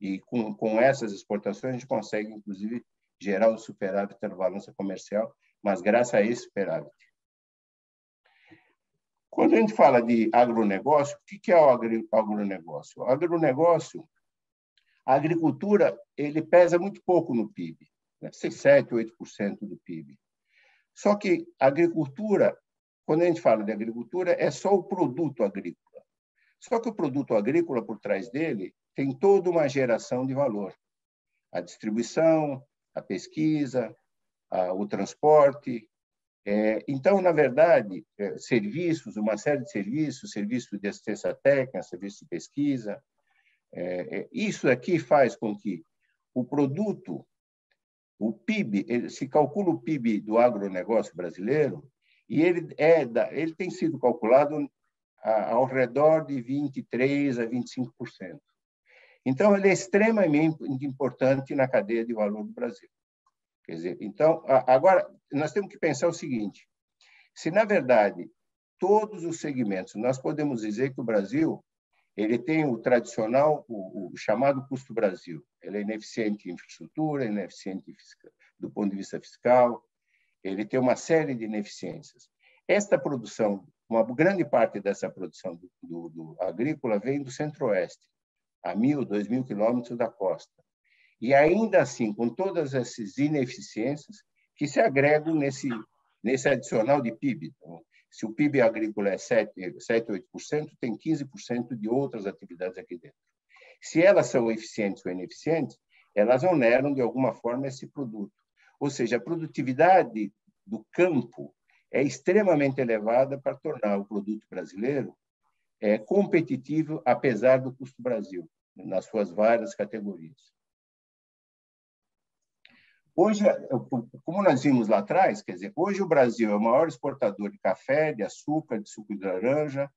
e com essas exportações a gente consegue, inclusive, gerar um superávit na balança comercial, mas graças a esse superávit. Quando a gente fala de agronegócio, o que é o agronegócio? O agronegócio, a agricultura, ele pesa muito pouco no PIB, né? 7, 8% do PIB. Só que a agricultura, quando a gente fala de agricultura, é só o produto agrícola. Só que o produto agrícola, por trás dele, tem toda uma geração de valor. A distribuição, a pesquisa, o transporte. Então, na verdade, serviços, uma série de serviços, serviço de assistência técnica, serviço de pesquisa, isso aqui faz com que o produto, o PIB, se calcula o PIB do agronegócio brasileiro, e ele tem sido calculado ao redor de 23% a 25%. Então, ele é extremamente importante na cadeia de valor do Brasil. Quer dizer, então, agora, nós temos que pensar o seguinte: se, na verdade, todos os segmentos, nós podemos dizer que o Brasil ele tem o tradicional, o chamado custo Brasil. Ele é ineficiente em infraestrutura, ineficiente do ponto de vista fiscal, ele tem uma série de ineficiências. Esta produção, uma grande parte dessa produção do agrícola vem do centro-oeste, a 1.000, 2.000 quilômetros da costa. E ainda assim, com todas essas ineficiências que se agregam nesse adicional de PIB. Então, se o PIB agrícola é 7, 8%, tem 15% de outras atividades aqui dentro. Se elas são eficientes ou ineficientes, elas oneram, de alguma forma, esse produto. Ou seja, a produtividade do campo é extremamente elevada para tornar o produto brasileiro competitivo, apesar do custo Brasil, nas suas várias categorias. Hoje, como nós vimos lá atrás, quer dizer, hoje o Brasil é o maior exportador de café, de açúcar, de suco de laranja,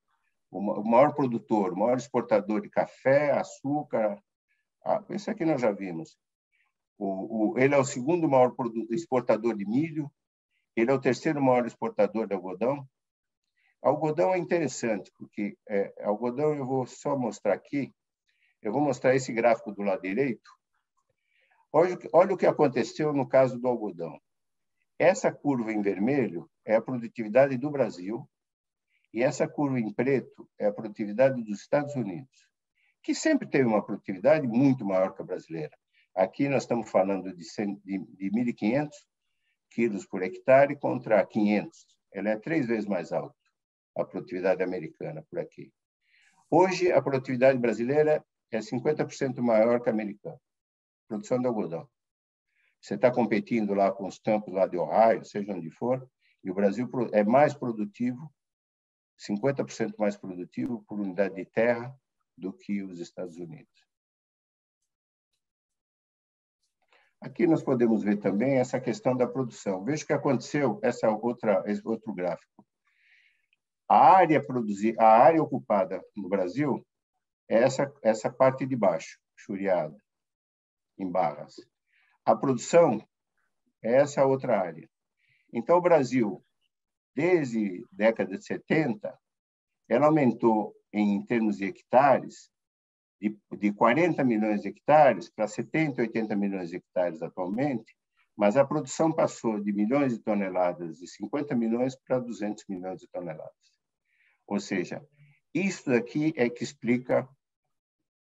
o maior produtor, o maior exportador de café, açúcar. Isso aqui nós já vimos. Ele é o segundo maior exportador de milho, ele é o terceiro maior exportador de algodão. Algodão é interessante, porque algodão eu vou só mostrar aqui, eu vou mostrar esse gráfico do lado direito. Olha o que aconteceu no caso do algodão. Essa curva em vermelho é a produtividade do Brasil e essa curva em preto é a produtividade dos Estados Unidos, que sempre teve uma produtividade muito maior que a brasileira. Aqui nós estamos falando de 1.500 quilos por hectare contra 500. Ela é 3 vezes mais alta, a produtividade americana por aqui. Hoje, a produtividade brasileira é 50% maior que a americana. Produção de algodão. Você está competindo lá com os campos lá de Ohio, seja onde for, e o Brasil é mais produtivo, 50% mais produtivo por unidade de terra do que os Estados Unidos. Aqui nós podemos ver também essa questão da produção. Veja o que aconteceu, esse outro gráfico. A área ocupada no Brasil é essa parte de baixo, chureada, em barras. A produção é essa outra área. Então, o Brasil, desde a década de 70, ela aumentou, em termos de hectares, de 40 milhões de hectares para 70, 80 milhões de hectares atualmente, mas a produção passou de milhões de toneladas, de 50 milhões para 200 milhões de toneladas. Ou seja, isso aqui é que explica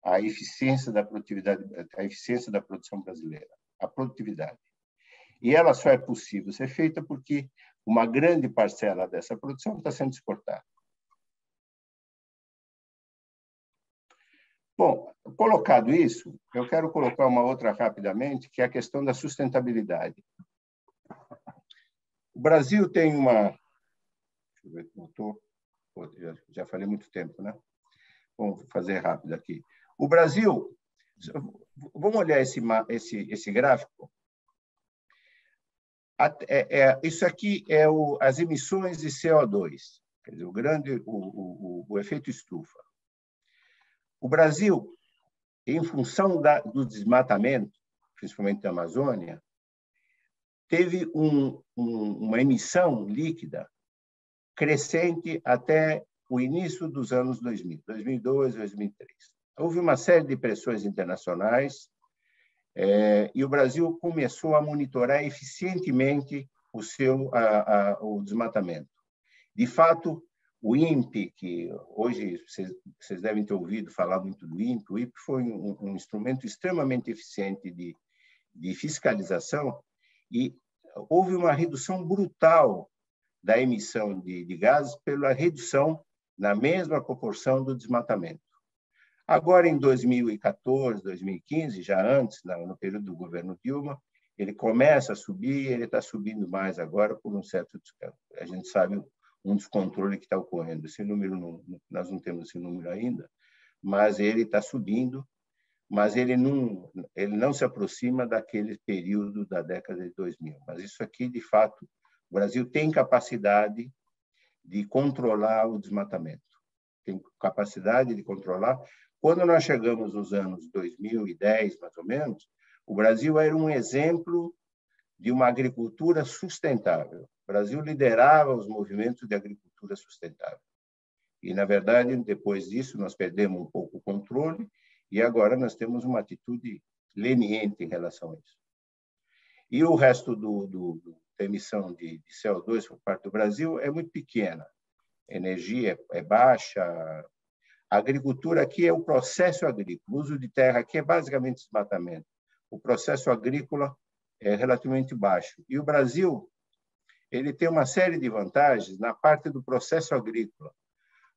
a eficiência da produtividade, a eficiência da produção brasileira, a produtividade. E ela só é possível ser feita porque uma grande parcela dessa produção está sendo exportada. Bom, colocado isso, eu quero colocar uma outra rapidamente, que é a questão da sustentabilidade. O Brasil tem uma... Deixa eu ver como estou. Já falei muito tempo, né? Vamos fazer rápido aqui. O Brasil, vamos olhar esse gráfico. Isso aqui é as emissões de CO2, quer dizer, o efeito estufa. O Brasil, em função do desmatamento, principalmente da Amazônia, teve uma emissão líquida crescente até o início dos anos 2000, 2002, 2003. Houve uma série de pressões internacionais e o Brasil começou a monitorar eficientemente o desmatamento. De fato, o INPE, que hoje vocês devem ter ouvido falar muito do INPE, o INPE foi um instrumento extremamente eficiente de fiscalização e houve uma redução brutal da emissão de gases pela redução na mesma proporção do desmatamento. Agora, em 2014, 2015, já antes, no período do governo Dilma, ele começa a subir e ele está subindo mais agora por um certo descanso. A gente sabe um descontrole que está ocorrendo. Esse número, nós não temos esse número ainda, mas ele está subindo, mas ele não se aproxima daquele período da década de 2000. Mas isso aqui, de fato, o Brasil tem capacidade de controlar o desmatamento. Tem capacidade de controlar. Quando nós chegamos nos anos 2010, mais ou menos, o Brasil era um exemplo de uma agricultura sustentável. O Brasil liderava os movimentos de agricultura sustentável. E, na verdade, depois disso, nós perdemos um pouco o controle e agora nós temos uma atitude leniente em relação a isso. E o resto da emissão de CO2 por parte do Brasil é muito pequena. A energia é baixa. A agricultura aqui é o processo agrícola. O uso de terra aqui é basicamente desmatamento. O processo agrícola é relativamente baixo. E o Brasil ele tem uma série de vantagens na parte do processo agrícola.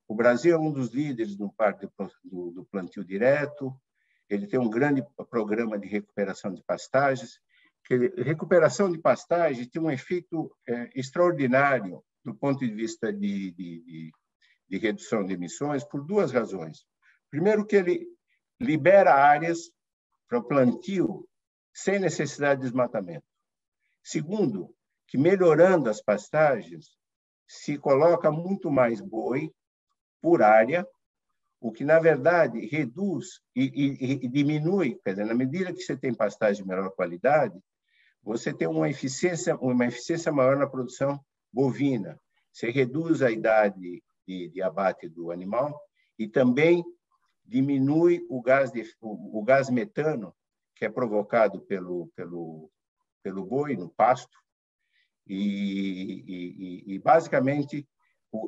O Brasil é um dos líderes no parte do plantio direto, ele tem um grande programa de recuperação de pastagens. Recuperação de pastagem tem um efeito extraordinário do ponto de vista de redução de emissões por duas razões. Primeiro, que ele libera áreas para o plantio sem necessidade de desmatamento. Segundo, que melhorando as pastagens, se coloca muito mais boi por área, o que, na verdade, reduz e diminui. Quer dizer, na medida que você tem pastagem de melhor qualidade, você tem uma eficiência maior na produção bovina. Você reduz a idade de abate do animal e também diminui o gás metano, que é provocado pelo boi no pasto. E basicamente,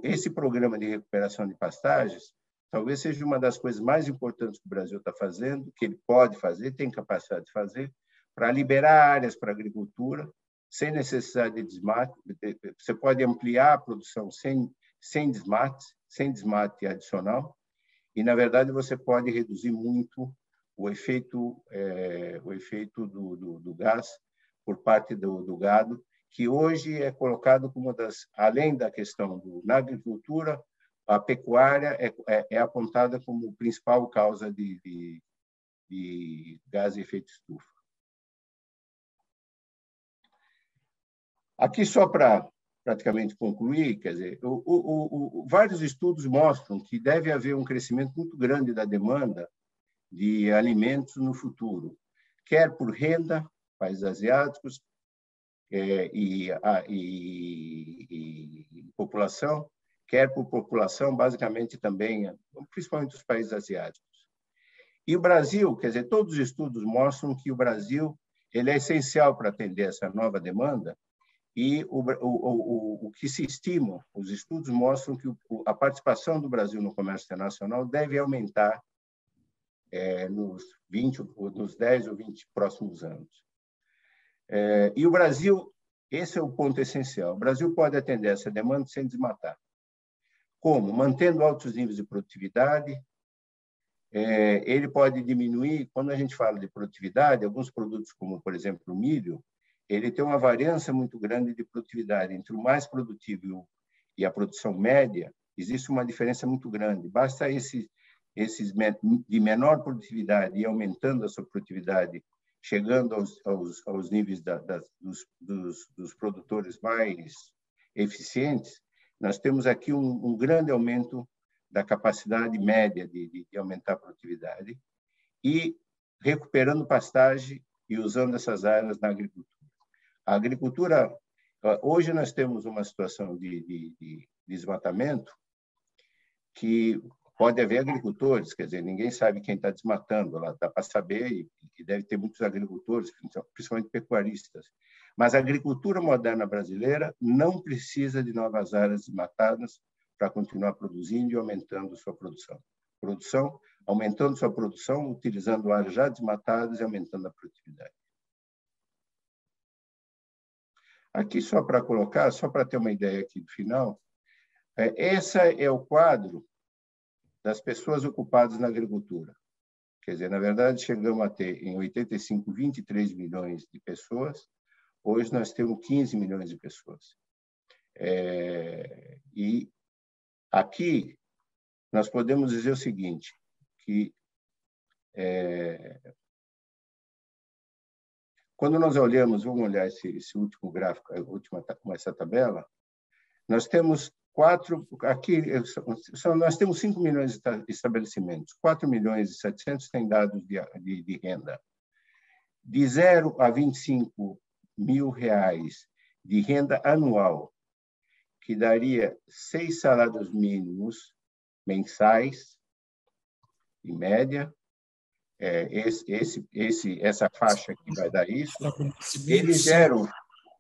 esse programa de recuperação de pastagens talvez seja uma das coisas mais importantes que o Brasil está fazendo, que ele pode fazer, tem capacidade de fazer, para liberar áreas para a agricultura, sem necessidade de desmate. Você pode ampliar a produção sem desmate adicional, e, na verdade, você pode reduzir muito o efeito do gás por parte do gado, que hoje é colocado como além da questão na agricultura, a pecuária é apontada como principal causa de gás de efeito estufa. Aqui, só para praticamente concluir, quer dizer, vários estudos mostram que deve haver um crescimento muito grande da demanda de alimentos no futuro, quer por renda, países asiáticos, e população, quer por população, basicamente também, principalmente os países asiáticos. E o Brasil, quer dizer, todos os estudos mostram que o Brasil ele é essencial para atender essa nova demanda, e o que se estima, os estudos mostram que a participação do Brasil no comércio internacional deve aumentar nos 10 ou 20 próximos anos. E o Brasil, esse é o ponto essencial, o Brasil pode atender essa demanda sem desmatar. Como? Mantendo altos níveis de produtividade, ele pode diminuir, quando a gente fala de produtividade, alguns produtos como, por exemplo, o milho, ele tem uma variância muito grande de produtividade. Entre o mais produtivo e a produção média, existe uma diferença muito grande. Basta esses de menor produtividade e aumentando a sua produtividade, chegando aos níveis dos produtores mais eficientes, nós temos aqui um grande aumento da capacidade média de aumentar a produtividade e recuperando pastagem e usando essas áreas na agricultura. A agricultura, hoje nós temos uma situação de desmatamento que pode haver agricultores, quer dizer, ninguém sabe quem está desmatando, lá dá para saber, e deve ter muitos agricultores, principalmente pecuaristas. Mas a agricultura moderna brasileira não precisa de novas áreas desmatadas para continuar produzindo e aumentando sua produção. Aumentando sua produção, utilizando áreas já desmatadas e aumentando a produtividade. Aqui, só para colocar, só para ter uma ideia aqui do final, esse é o quadro das pessoas ocupadas na agricultura. Quer dizer, na verdade, chegamos a ter, em 85, 23 milhões de pessoas. Hoje, nós temos 15 milhões de pessoas. E aqui, nós podemos dizer o seguinte, que quando nós olhamos, vamos olhar esse último gráfico, essa tabela, nós temos nós temos 5 milhões de estabelecimentos, 4 milhões e 700 têm dados de renda. De 0 a 25 mil reais de renda anual, que daria 6 salários mínimos mensais, em média, essa faixa que vai dar isso, eles geram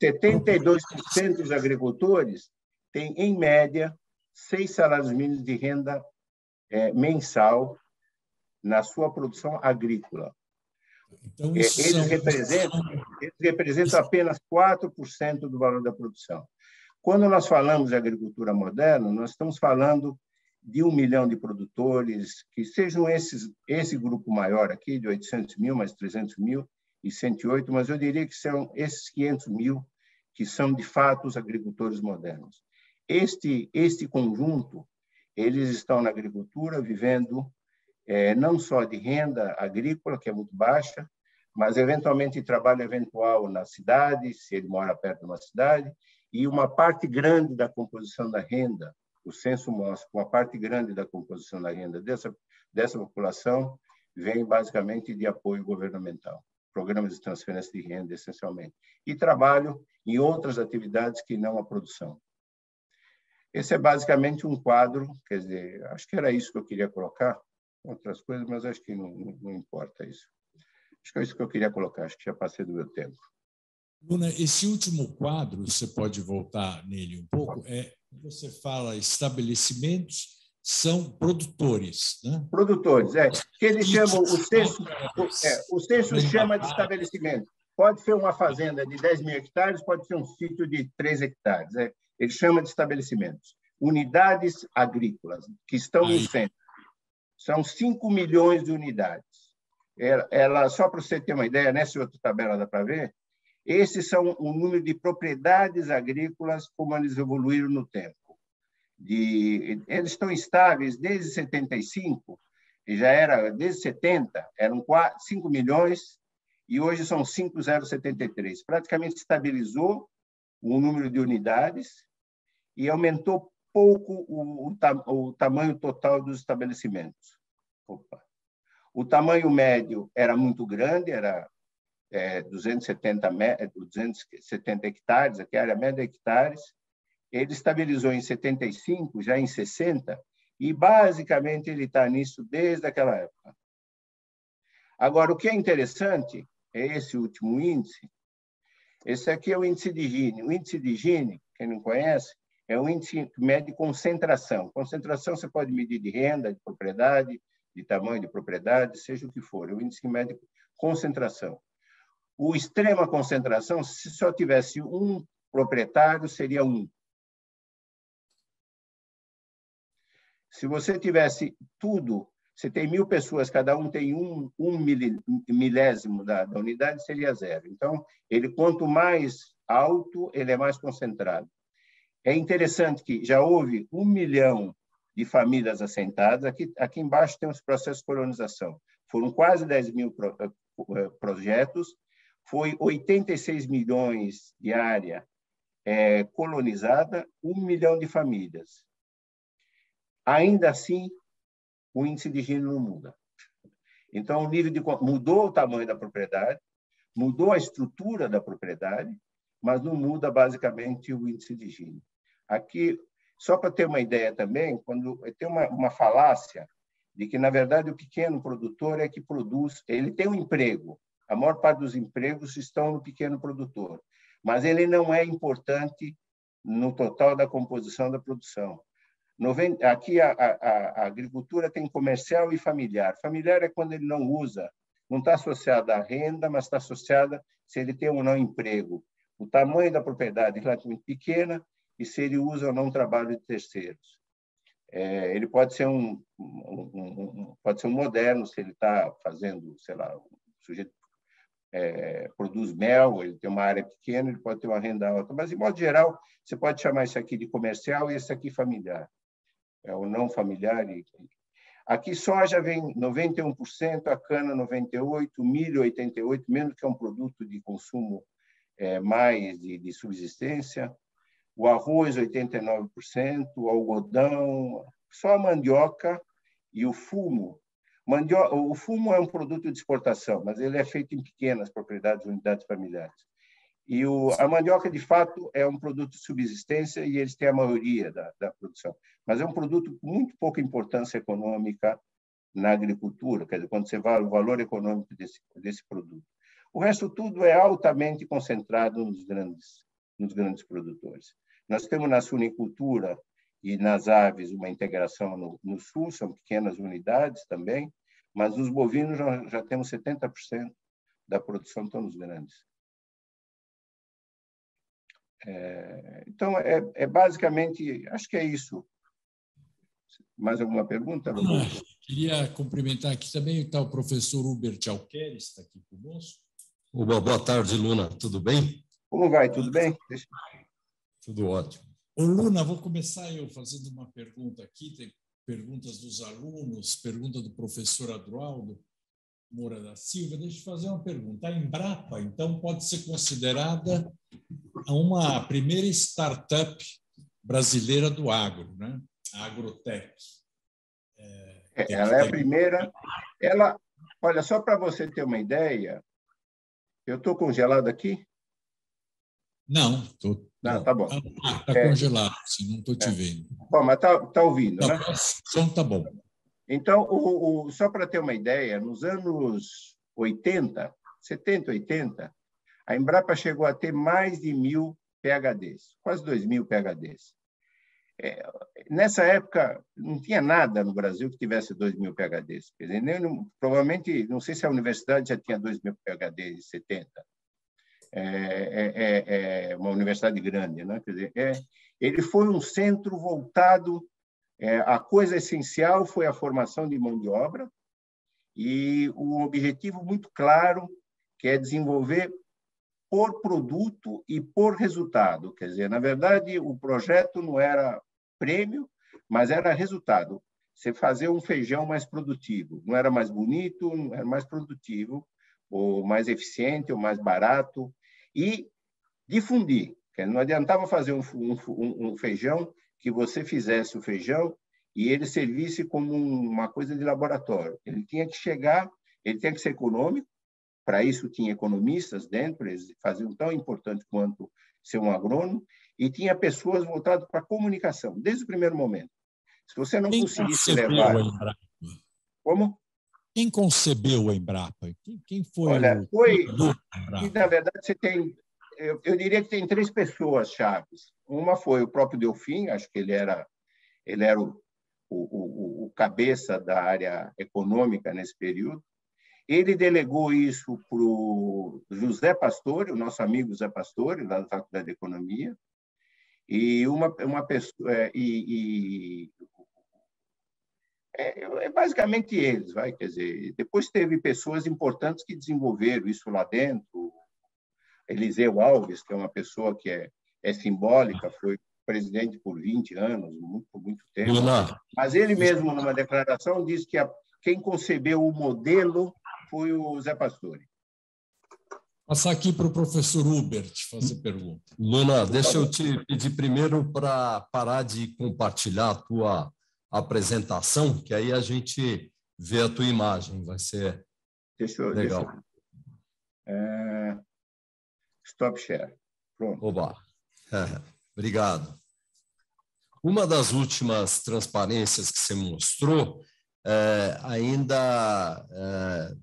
72% dos agricultores têm, em média, 6 salários mínimos de renda mensal na sua produção agrícola. Então, eles representam apenas 4% do valor da produção. Quando nós falamos de agricultura moderna, nós estamos falando de 1 milhão de produtores, que sejam esse grupo maior aqui, de 800 mil, mais 300 mil e 108, mas eu diria que são esses 500 mil que são, de fato, os agricultores modernos. Este conjunto, eles estão na agricultura vivendo não só de renda agrícola, que é muito baixa, mas, eventualmente, trabalho eventual na cidade, se ele mora perto de uma cidade, e uma parte grande da composição da renda, o censo mostra que uma parte grande da composição da renda dessa população vem, basicamente, de apoio governamental, programas de transferência de renda, essencialmente, e trabalho em outras atividades que não a produção. Esse é basicamente um quadro, quer dizer, acho que era isso que eu queria colocar, outras coisas, mas acho que não importa isso. Acho que é isso que eu queria colocar, acho que já passei do meu tempo. Luna, esse último quadro, você pode voltar nele um pouco, você fala estabelecimentos são produtores, né? Produtores, que eles chamam, o censo chama de estabelecimento. Pode ser uma fazenda de 10 mil hectares, pode ser um sítio de 3 hectares. Ele chama de estabelecimentos. Unidades agrícolas, que estão no centro. São 5 milhões de unidades. Só para você ter uma ideia, nessa outra tabela dá para ver, esses são o número de propriedades agrícolas, como eles evoluíram no tempo. Eles estão estáveis desde 75, e já era desde 70, eram 5 milhões, e hoje são 5,073. Praticamente estabilizou o número de unidades e aumentou pouco o tamanho total dos estabelecimentos. O tamanho médio era muito grande, era 270 hectares, aqui a área média é hectares. Ele estabilizou em 75, já em 60, e basicamente ele está nisso desde aquela época. Agora, o que é interessante é esse último índice. Esse aqui é o índice de Gini. O índice de Gini, quem não conhece, é um índice que mede concentração. Concentração você pode medir de renda, de propriedade, de tamanho de propriedade, seja o que for. É o índice que mede concentração. O extrema concentração, se só tivesse um proprietário, seria 1. Se você tivesse tudo, você tem 1.000 pessoas, cada um tem um milésimo da unidade, seria 0. Então, quanto mais alto, ele é mais concentrado. É interessante que já houve 1 milhão de famílias assentadas. Aqui embaixo tem os processos de colonização. Foram quase 10 mil projetos, foi 86 milhões de área colonizada, 1 milhão de famílias. Ainda assim, o índice de Gini não muda. Então, o nível mudou o tamanho da propriedade, mudou a estrutura da propriedade, mas não muda basicamente o índice de Gini. Aqui, só para ter uma ideia também, quando tem uma falácia de que, na verdade, o pequeno produtor é que produz, ele tem um emprego. A maior parte dos empregos estão no pequeno produtor, mas ele não é importante no total da composição da produção. Aqui a agricultura tem comercial e familiar. Familiar é quando ele não usa, não está associada à renda, mas está associada se ele tem ou não emprego. O tamanho da propriedade é relativamente pequena e se ele usa ou não trabalho de terceiros. Ele pode ser pode ser um moderno, se ele está fazendo, sei lá, o sujeito produz mel, ele tem uma área pequena, ele pode ter uma renda alta. Mas, de modo geral, você pode chamar isso aqui de comercial e esse aqui familiar. O não familiar. Aqui soja vem 91%, a cana 98%, milho 88%, mesmo que é um produto de consumo mais de subsistência. O arroz 89%, o algodão, só a mandioca e o fumo. O fumo é um produto de exportação, mas ele é feito em pequenas propriedades, unidades familiares. E a mandioca, de fato, é um produto de subsistência e eles têm a maioria da produção. Mas é um produto com muito pouca importância econômica na agricultura, quer dizer, quando você vai o valor econômico desse produto. O resto tudo é altamente concentrado nos grandes produtores. Nós temos na suinicultura e nas aves uma integração no sul, são pequenas unidades também, mas nos bovinos já temos 70% da produção estão nos grandes. Então, basicamente, acho que é isso. Mais alguma pergunta? Queria cumprimentar aqui também está o professor Hubert Alqueres, está aqui conosco. Boa tarde, Luna. Tudo bem? Como vai? Tudo bem? Tudo ótimo. Ô, Luna, vou começar eu fazendo uma pergunta aqui. Tem perguntas dos alunos, pergunta do professor Adroaldo Moura da Silva. Deixa eu fazer uma pergunta. A Embrapa, então, pode ser considerada uma primeira startup brasileira do agro, né? A Agrotec. Ela é a primeira. Olha, só para você ter uma ideia, eu estou congelado aqui? Não, tá bom. Está congelado, sim, não estou te vendo. Bom, mas tá ouvindo, tá, né? O som está bom. Então, só para ter uma ideia, nos anos 70, 80, a Embrapa chegou a ter mais de 1.000 PhDs, quase 2.000 PhDs. Nessa época, não tinha nada no Brasil que tivesse 2.000 PhDs. Quer dizer, provavelmente, não sei se a universidade já tinha 2.000 PhDs em 70. Uma universidade grande, né? Quer dizer, ele foi um centro voltado. A coisa essencial foi a formação de mão de obra e um objetivo muito claro, que é desenvolver por produto e por resultado. Quer dizer, na verdade, o projeto não era prêmio, mas era resultado. Você fazer um feijão mais produtivo. Não era mais bonito, não era mais produtivo, ou mais eficiente, ou mais barato. E difundir. Não adiantava fazer um feijão que você fizesse o feijão e ele servisse como uma coisa de laboratório. Ele tinha que chegar, ele tinha que ser econômico, para isso tinha economistas dentro, eles faziam tão importante quanto ser um agrônomo, e tinha pessoas voltadas para a comunicação, desde o primeiro momento. Se você não conseguisse levar... Como? Quem concebeu a Embrapa? Quem foi? Olha, e, na verdade, você tem... Eu diria que tem 3 pessoas chaves. Uma foi o próprio Delfim, acho que ele era o cabeça da área econômica nesse período. Ele delegou isso para o José Pastore, o nosso amigo José Pastore, lá da Faculdade de Economia, e uma pessoa... basicamente eles, quer dizer, depois teve pessoas importantes que desenvolveram isso lá dentro. Eliseu Alves, que é uma pessoa que é simbólica, foi presidente por 20 anos, por muito tempo. Luna. Mas ele mesmo, numa declaração, disse que quem concebeu o modelo foi o Zé Pastore. Passar aqui para o professor Hubert fazer pergunta. Luna, deixa eu te pedir primeiro para parar de compartilhar a tua apresentação, que aí a gente vê a tua imagem, vai ser legal. Stop share. Pronto. Oba. Obrigado. Uma das últimas transparências que você mostrou ainda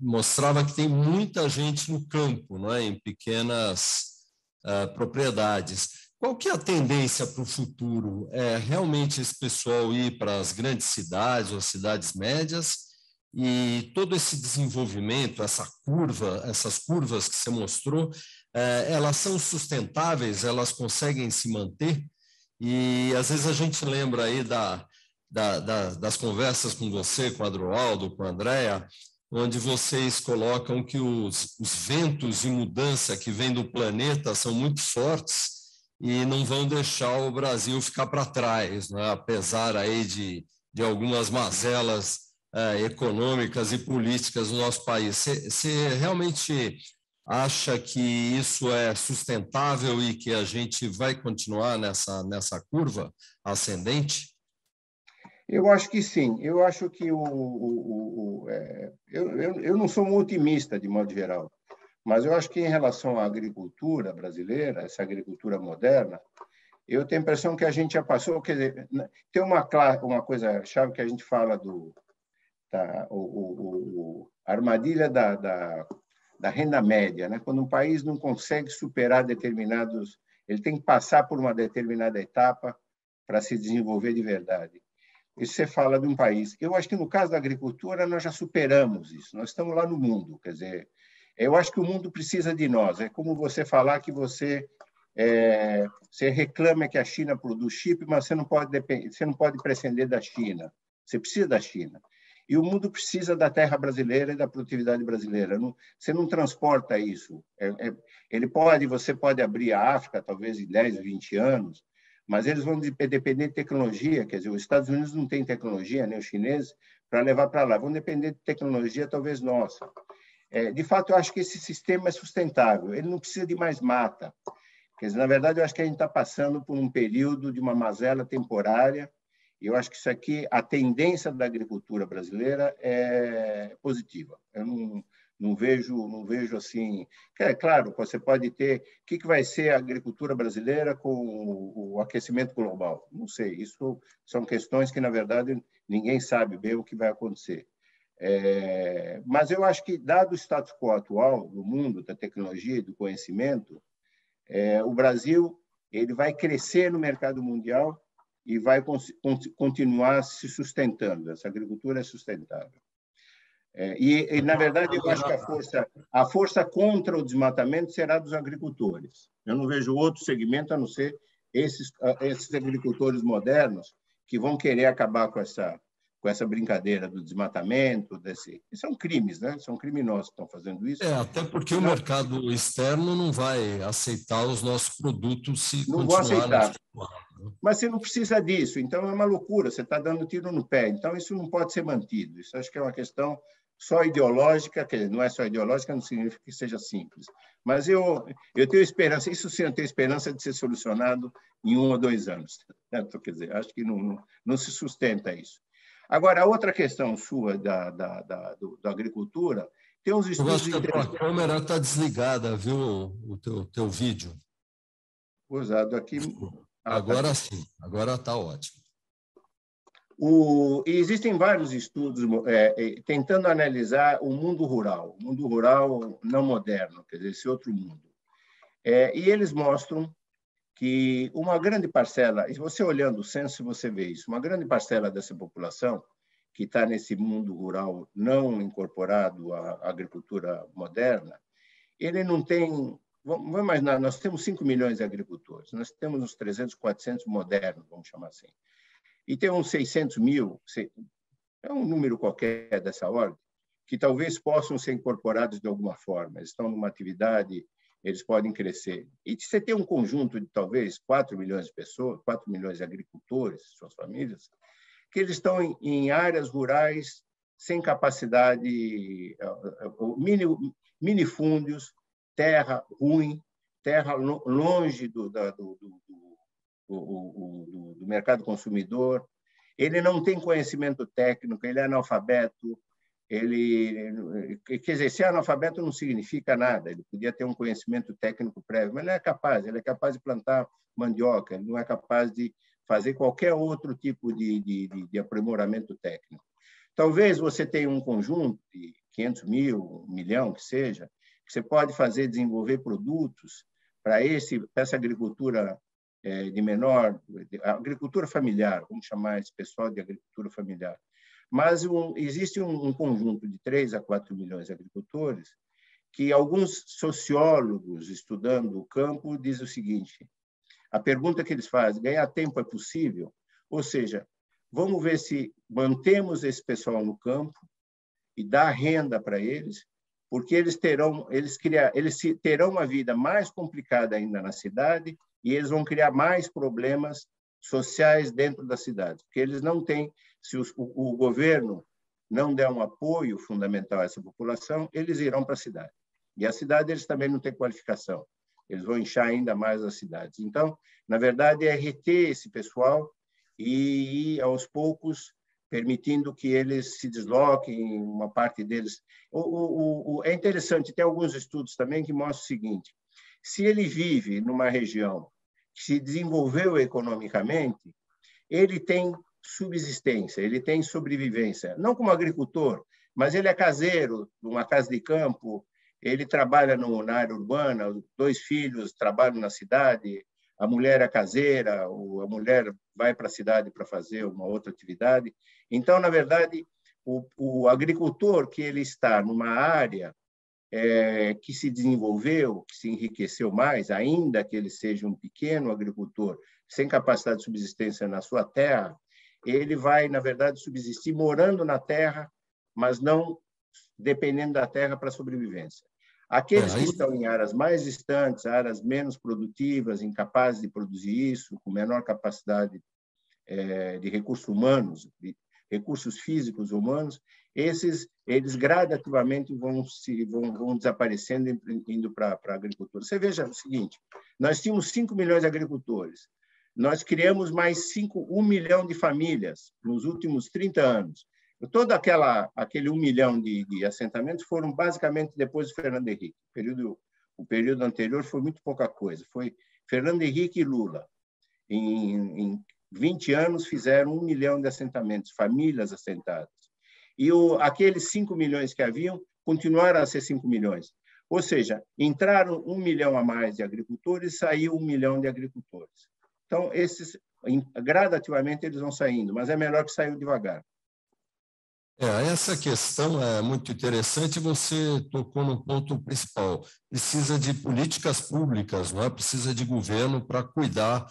mostrava que tem muita gente no campo, não é? Em pequenas propriedades. Qual que é a tendência para o futuro? É realmente esse pessoal ir para as grandes cidades ou cidades médias? E todo esse desenvolvimento, essas curvas que você mostrou, elas são sustentáveis? Elas conseguem se manter? E às vezes a gente lembra aí das conversas com você, com o Adroaldo, com a Andréa, onde vocês colocam que os ventos de mudança que vêm do planeta são muito fortes e não vão deixar o Brasil ficar para trás, né? Apesar aí de algumas mazelas econômicas e políticas no nosso país. Você realmente acha que isso é sustentável e que a gente vai continuar nessa curva ascendente? Eu acho que sim. Eu acho que eu não sou um otimista, de modo geral, mas eu acho que em relação à agricultura brasileira, essa agricultura moderna, eu tenho a impressão que a gente já passou. Quer dizer, tem uma coisa chave que a gente fala a armadilha da renda média, né? Quando um país não consegue superar determinados, ele tem que passar por uma determinada etapa para se desenvolver de verdade. Isso você fala de um país. Eu acho que no caso da agricultura nós já superamos isso. Nós estamos lá no mundo, quer dizer, eu acho que o mundo precisa de nós. É como você falar que você reclama que a China produz chip, mas você não pode prescindir da China. Você precisa da China. E o mundo precisa da terra brasileira e da produtividade brasileira. Você não transporta isso. Você pode abrir a África, talvez em 10, 20 anos, mas eles vão depender de tecnologia. Quer dizer, os Estados Unidos não têm tecnologia, nem os chineses, para levar para lá. Vão depender de tecnologia, talvez nossa. De fato, eu acho que esse sistema é sustentável. Ele não precisa de mais mata. Quer dizer, na verdade, eu acho que a gente está passando por um período de uma mazela temporária. Eu acho que isso aqui, a tendência da agricultura brasileira é positiva. Eu não vejo assim. Claro, você pode ter. O que vai ser a agricultura brasileira com o aquecimento global? Não sei. Isso são questões que, na verdade, ninguém sabe bem o que vai acontecer. Mas eu acho que, dado o status quo atual do mundo, da tecnologia e do conhecimento, o Brasil ele vai crescer no mercado mundial e vai continuar se sustentando. Essa agricultura é sustentável. Na verdade, eu acho que a força contra o desmatamento será dos agricultores. Eu não vejo outro segmento a não ser esses agricultores modernos que vão querer acabar com essa brincadeira do desmatamento. São crimes, né? São criminosos que estão fazendo isso. Até porque o mercado externo não vai aceitar os nossos produtos se não continuar vou aceitar. nessa... Mas você não precisa disso, então é uma loucura, você está dando tiro no pé. Então, isso não pode ser mantido. Isso acho que é uma questão só ideológica, que não é só ideológica, não significa que seja simples. Mas eu tenho esperança, isso sim, eu tenho esperança de ser solucionado em 1 ou 2 anos. Então, quer dizer, acho que não se sustenta isso. Agora, a outra questão sua da agricultura, tem uns estudos... Eu acho que a tua câmera está desligada, viu, o teu vídeo. Usado aqui... Agora sim, agora está ótimo. E existem vários estudos tentando analisar o mundo rural não moderno, quer dizer, esse outro mundo. E eles mostram que uma grande parcela, e você olhando o censo, você vê isso, uma grande parcela dessa população que está nesse mundo rural não incorporado à agricultura moderna, ele não tem... Vamos imaginar, nós temos 5 milhões de agricultores, nós temos uns 300, 400 modernos, vamos chamar assim. E tem uns 600 mil, é um número qualquer dessa ordem, que talvez possam ser incorporados de alguma forma. Eles estão numa atividade eles podem crescer. E você tem um conjunto de, talvez, 4 milhões de pessoas, 4 milhões de agricultores, suas famílias, que eles estão em áreas rurais sem capacidade, minifúndios, terra ruim, terra longe do mercado consumidor. Ele não tem conhecimento técnico, ele é analfabeto. Quer dizer, ser analfabeto não significa nada, ele podia ter um conhecimento técnico prévio, mas ele é capaz de plantar mandioca, ele não é capaz de fazer qualquer outro tipo de aprimoramento técnico. Talvez você tenha um conjunto de 500 mil, 1 milhão, que seja, que você pode desenvolver produtos para essa agricultura agricultura familiar, vamos chamar esse pessoal de agricultura familiar. Mas existe um conjunto de 3 a 4 milhões de agricultores que alguns sociólogos, estudando o campo, dizem o seguinte: a pergunta que eles fazem, ganhar tempo é possível? Ou seja, vamos ver se mantemos esse pessoal no campo e dá renda para eles, porque eles terão uma vida mais complicada ainda na cidade e eles vão criar mais problemas sociais dentro da cidade, porque eles não têm, se o governo não der um apoio fundamental a essa população, eles irão para a cidade. E a cidade eles também não têm qualificação, eles vão inchar ainda mais as cidades. Então, na verdade, é reter esse pessoal e ir, aos poucos, permitindo que eles se desloquem, uma parte deles. É interessante, tem alguns estudos também que mostram o seguinte: se ele vive numa região que se desenvolveu economicamente, ele tem subsistência, ele tem sobrevivência. Não como agricultor, mas ele é caseiro, numa casa de campo, ele trabalha na área urbana, 2 filhos trabalham na cidade, a mulher é caseira, ou a mulher vai para a cidade para fazer uma outra atividade. Então, na verdade, o agricultor que ele está numa área que se desenvolveu, que se enriqueceu mais, ainda que ele seja um pequeno agricultor sem capacidade de subsistência na sua terra, ele vai, na verdade, subsistir morando na terra, mas não dependendo da terra para a sobrevivência. Aqueles que estão em áreas mais distantes, áreas menos produtivas, incapazes de produzir isso, com menor capacidade de recursos humanos, de recursos físicos humanos, eles gradativamente vão desaparecendo, indo para a agricultura. Você veja o seguinte: nós tínhamos 5 milhões de agricultores, nós criamos mais 1 milhão de famílias nos últimos 30 anos. Todo aquele 1 milhão de assentamentos foram basicamente depois do Fernando Henrique. O período anterior foi muito pouca coisa. Foi Fernando Henrique e Lula. Em 20 anos fizeram 1 milhão de assentamentos, famílias assentadas. E aqueles 5 milhões que haviam continuaram a ser 5 milhões. Ou seja, entraram 1 milhão a mais de agricultores e saiu 1 milhão de agricultores. Então, gradativamente, eles vão saindo, mas é melhor que saiam devagar. Essa questão é muito interessante, você tocou no ponto principal. Precisa de políticas públicas, não é? Precisa de governo para cuidar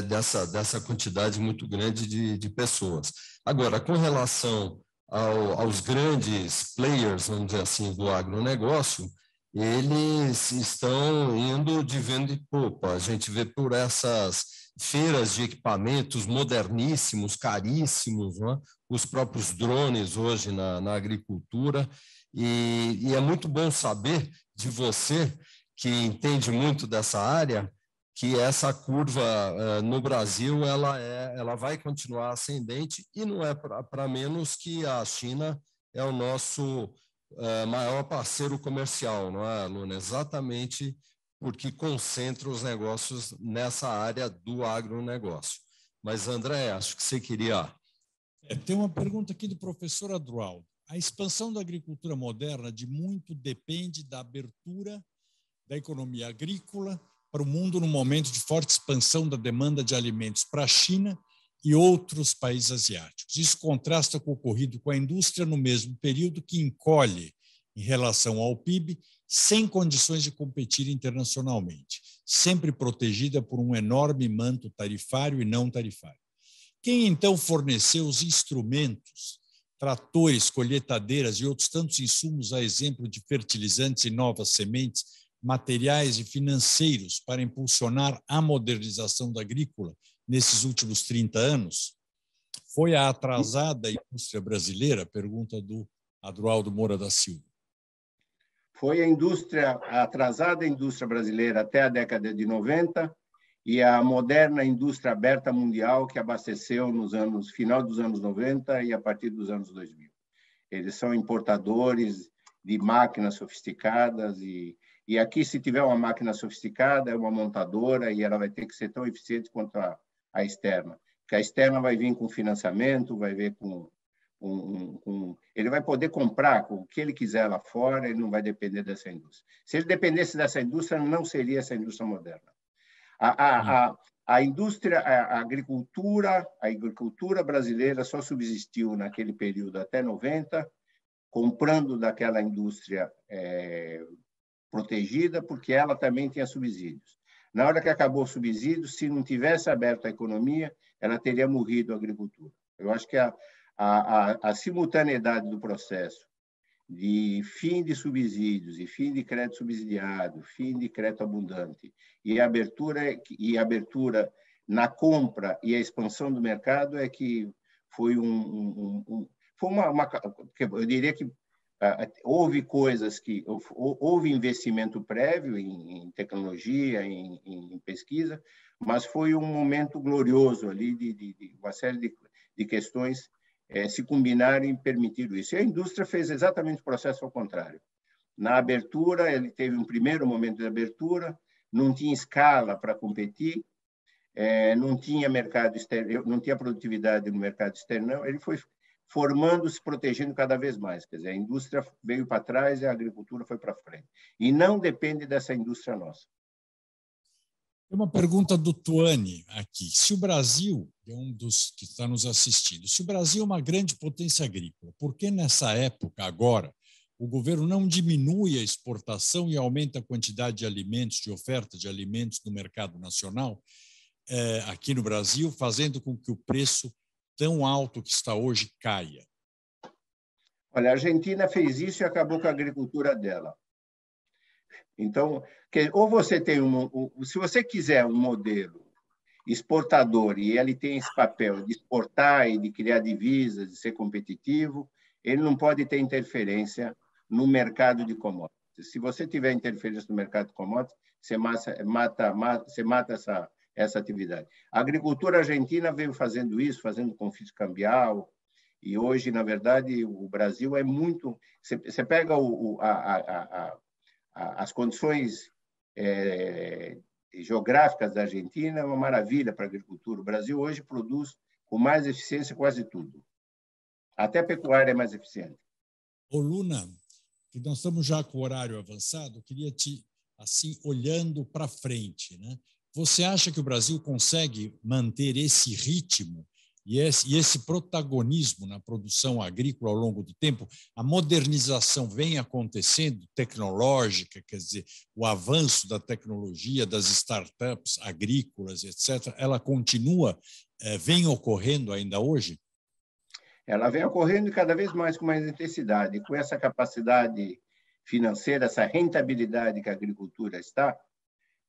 dessa quantidade muito grande de pessoas. Agora, com relação aos grandes players, vamos dizer assim, do agronegócio, eles estão indo de vento em popa. A gente vê por essas feiras de equipamentos moderníssimos, caríssimos, não é? Os próprios drones hoje na agricultura, e é muito bom saber de você, que entende muito dessa área, que essa curva no Brasil ela vai continuar ascendente, e não é para menos que a China é o nosso maior parceiro comercial, não é, Luna? Exatamente porque concentra os negócios nessa área do agronegócio. Mas, André, acho que você queria... Tem uma pergunta aqui do professor Adroaldo. A expansão da agricultura moderna de muito depende da abertura da economia agrícola para o mundo no momento de forte expansão da demanda de alimentos para a China e outros países asiáticos. Isso contrasta com o ocorrido com a indústria no mesmo período, que encolhe em relação ao PIB, sem condições de competir internacionalmente, sempre protegida por um enorme manto tarifário e não tarifário. Quem, então, forneceu os instrumentos, tratores, colheitadeiras e outros tantos insumos, a exemplo de fertilizantes e novas sementes, materiais e financeiros para impulsionar a modernização da agrícola nesses últimos 30 anos? Foi a atrasada indústria brasileira? Pergunta do Adroaldo Moura da Silva. Foi a atrasada indústria brasileira até a década de 90 e a moderna indústria aberta mundial que abasteceu final dos anos 90 e a partir dos anos 2000. Eles são importadores de máquinas sofisticadas e aqui, se tiver uma máquina sofisticada, é uma montadora e ela vai ter que ser tão eficiente quanto a externa. Porque a externa vai vir com financiamento, vai vir ele vai poder comprar o que ele quiser lá fora, ele não vai depender dessa indústria. Se ele dependesse dessa indústria, não seria essa indústria moderna. A indústria, a agricultura brasileira só subsistiu naquele período até 90, comprando daquela indústria protegida, porque ela também tinha subsídios. Na hora que acabou o subsídio, se não tivesse aberto a economia, ela teria morrido a agricultura. Eu acho que a simultaneidade do processo de fim de subsídios e fim de crédito subsidiado, fim de crédito abundante e abertura na compra e a expansão do mercado é que foi eu diria que houve coisas que houve investimento prévio em tecnologia, em pesquisa, mas foi um momento glorioso ali de uma série de questões se combinarem e permitiram isso. E a indústria fez exatamente o processo ao contrário. Na abertura, ele teve um primeiro momento de abertura, não tinha escala para competir, não tinha mercado externo, não tinha produtividade no mercado externo, ele foi formando-se, protegendo cada vez mais. Quer dizer, a indústria veio para trás e a agricultura foi para frente. E não depende dessa indústria nossa. Tem uma pergunta do Tuani aqui. Se o Brasil, é um dos que está nos assistindo, se o Brasil é uma grande potência agrícola, por que nessa época, agora, o governo não diminui a exportação e aumenta a quantidade de alimentos, de oferta de alimentos no mercado nacional, aqui no Brasil, fazendo com que o preço tão alto que está hoje caia? Olha, a Argentina fez isso e acabou com a agricultura dela. Então, ou você tem se você quiser um modelo exportador e ele tem esse papel de exportar e de criar divisas, de ser competitivo, ele não pode ter interferência no mercado de commodities. Se você tiver interferência no mercado de commodities, você mata essa atividade. A agricultura argentina veio fazendo isso, fazendo conflito cambial, e hoje, na verdade, o Brasil é muito... Você pega as condições geográficas da Argentina, é uma maravilha para a agricultura. O Brasil hoje produz com mais eficiência quase tudo. Até a pecuária é mais eficiente. Ô, Luna, que nós estamos já com o horário avançado, eu queria assim, olhando para frente, né? Você acha que o Brasil consegue manter esse ritmo e esse protagonismo na produção agrícola ao longo do tempo? A modernização vem acontecendo, tecnológica, quer dizer, o avanço da tecnologia, das startups agrícolas, etc., ela continua, vem ocorrendo ainda hoje? Ela vem ocorrendo cada vez mais com mais intensidade, com essa capacidade financeira, essa rentabilidade que a agricultura está,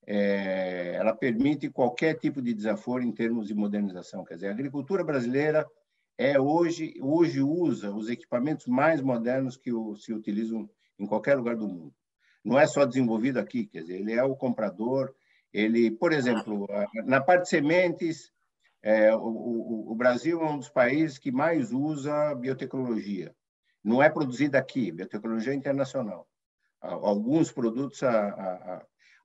ela permite qualquer tipo de desaforo em termos de modernização. Quer dizer, a agricultura brasileira hoje usa os equipamentos mais modernos que se utilizam em qualquer lugar do mundo. Não é só desenvolvido aqui, quer dizer, ele é o comprador. Ele, por exemplo, na parte de sementes, o Brasil é um dos países que mais usa biotecnologia. Não é produzida aqui, biotecnologia é internacional. Alguns produtos,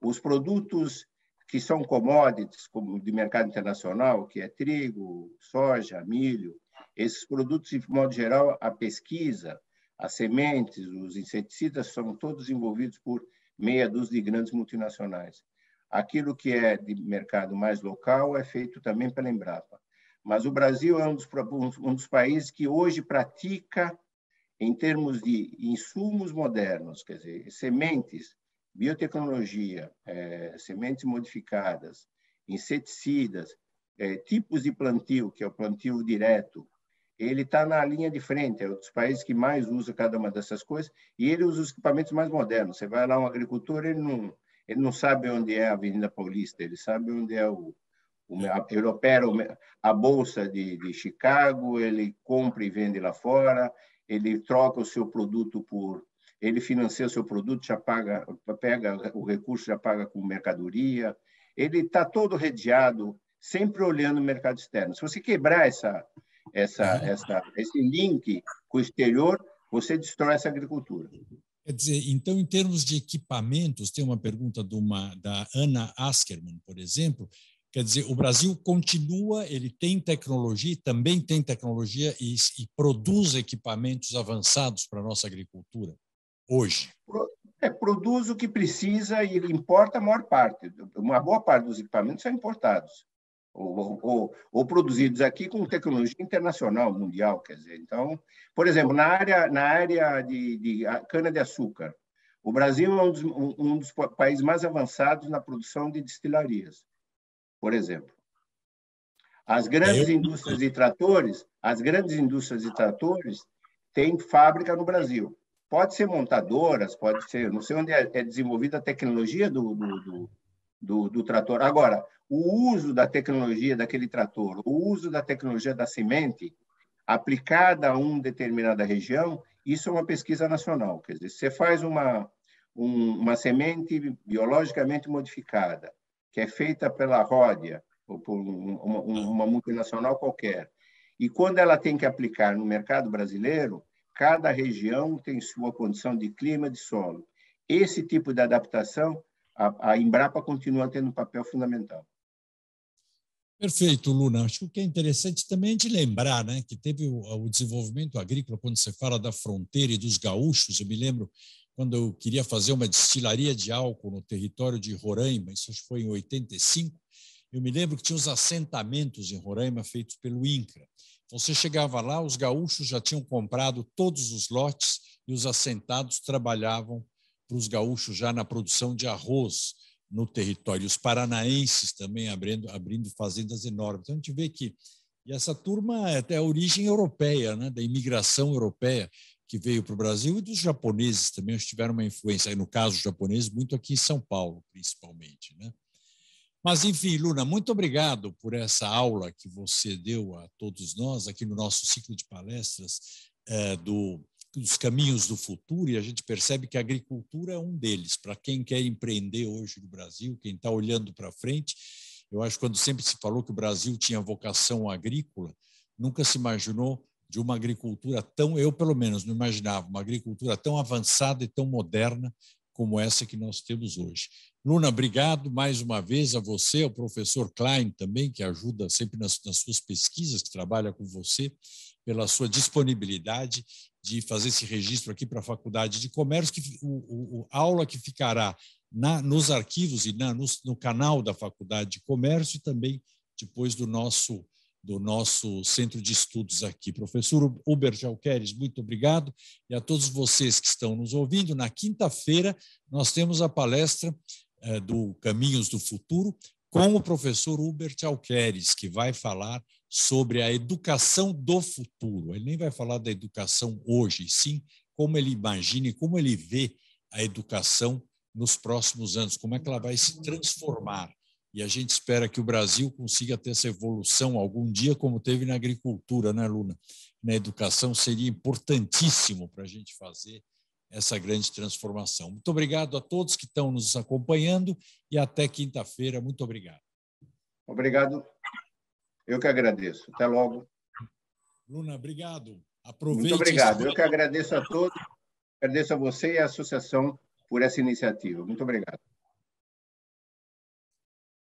os produtos que são commodities, como de mercado internacional, que é trigo, soja, milho, esses produtos, de modo geral, a pesquisa, as sementes, os inseticidas são todos envolvidos por meia dúzia de grandes multinacionais. Aquilo que é de mercado mais local é feito também pela Embrapa. Mas o Brasil é um dos países que hoje pratica, em termos de insumos modernos, quer dizer, sementes, biotecnologia, sementes modificadas, inseticidas, tipos de plantio, que é o plantio direto, ele está na linha de frente, é um dos países que mais usa cada uma dessas coisas, e ele usa os equipamentos mais modernos. Você vai lá, um agricultor, ele não sabe onde é a Avenida Paulista, ele sabe onde é ele opera a Bolsa de Chicago, ele compra e vende lá fora, ele troca o seu produto ele financia o seu produto, já pega o recurso, já paga com mercadoria, ele está todo redeado, sempre olhando o mercado externo. Se você quebrar esse link com o exterior, você destrói essa agricultura. Quer dizer, então, em termos de equipamentos, tem uma pergunta da Ana Askerman, por exemplo. Quer dizer, o Brasil continua, ele tem tecnologia, também tem tecnologia e produz equipamentos avançados para a nossa agricultura hoje. Produz o que precisa e importa a maior parte. Uma boa parte dos equipamentos são importados ou produzidos aqui com tecnologia internacional, mundial. Quer dizer, então, por exemplo, na área de cana-de-açúcar, o Brasil é um dos países mais avançados na produção de destilarias, por exemplo. As grandes indústrias de tratores têm fábrica no Brasil. Pode ser montadoras, pode ser, não sei onde é desenvolvida a tecnologia do trator. Agora, o uso da tecnologia daquele trator, o uso da tecnologia da semente aplicada a uma determinada região, isso é uma pesquisa nacional. Quer dizer, você faz uma semente biologicamente modificada, que é feita pela Ródia, ou por uma multinacional qualquer, e quando ela tem que aplicar no mercado brasileiro, cada região tem sua condição de clima, de solo. Esse tipo de adaptação, a Embrapa continua tendo um papel fundamental. Perfeito, Luna. Acho que o que é interessante também é de lembrar, né, que teve o desenvolvimento agrícola, quando você fala da fronteira e dos gaúchos. Eu me lembro quando eu queria fazer uma destilaria de álcool no território de Roraima, isso foi em 85, eu me lembro que tinha os assentamentos em Roraima feitos pelo INCRA. Você chegava lá, os gaúchos já tinham comprado todos os lotes e os assentados trabalhavam para os gaúchos já na produção de arroz no território. Os paranaenses também abrindo fazendas enormes. Então, a gente vê que essa turma é até a origem europeia, né, da imigração europeia que veio para o Brasil, e dos japoneses também, eles tiveram uma influência, aí no caso, os japoneses, muito aqui em São Paulo, principalmente, né? Mas, enfim, Luna, muito obrigado por essa aula que você deu a todos nós aqui no nosso ciclo de palestras dos caminhos do futuro, e a gente percebe que a agricultura é um deles. Para quem quer empreender hoje no Brasil, quem está olhando para frente, eu acho que quando sempre se falou que o Brasil tinha vocação agrícola, nunca se imaginou de uma agricultura tão, eu pelo menos não imaginava, uma agricultura tão avançada e tão moderna como essa que nós temos hoje. Luna, obrigado mais uma vez a você, ao professor Klein também, que ajuda sempre nas suas pesquisas, que trabalha com você, pela sua disponibilidade de fazer esse registro aqui para a Faculdade de Comércio, a aula que ficará nos arquivos e no canal da Faculdade de Comércio e também depois do nosso centro de estudos aqui. Professor Hubert Alqueires, muito obrigado. E a todos vocês que estão nos ouvindo, na quinta-feira nós temos a palestra do Caminhos do Futuro com o professor Hubert Alqueires, que vai falar sobre a educação do futuro. Ele nem vai falar da educação hoje, sim como ele imagina e como ele vê a educação nos próximos anos, como é que ela vai se transformar. E a gente espera que o Brasil consiga ter essa evolução algum dia, como teve na agricultura, né, Luna? Na educação seria importantíssimo para a gente fazer essa grande transformação. Muito obrigado a todos que estão nos acompanhando e até quinta-feira. Muito obrigado. Obrigado. Eu que agradeço. Até logo. Luna, obrigado. Aproveite. Muito obrigado. Eu que agradeço a todos. Agradeço a você e à associação por essa iniciativa. Muito obrigado.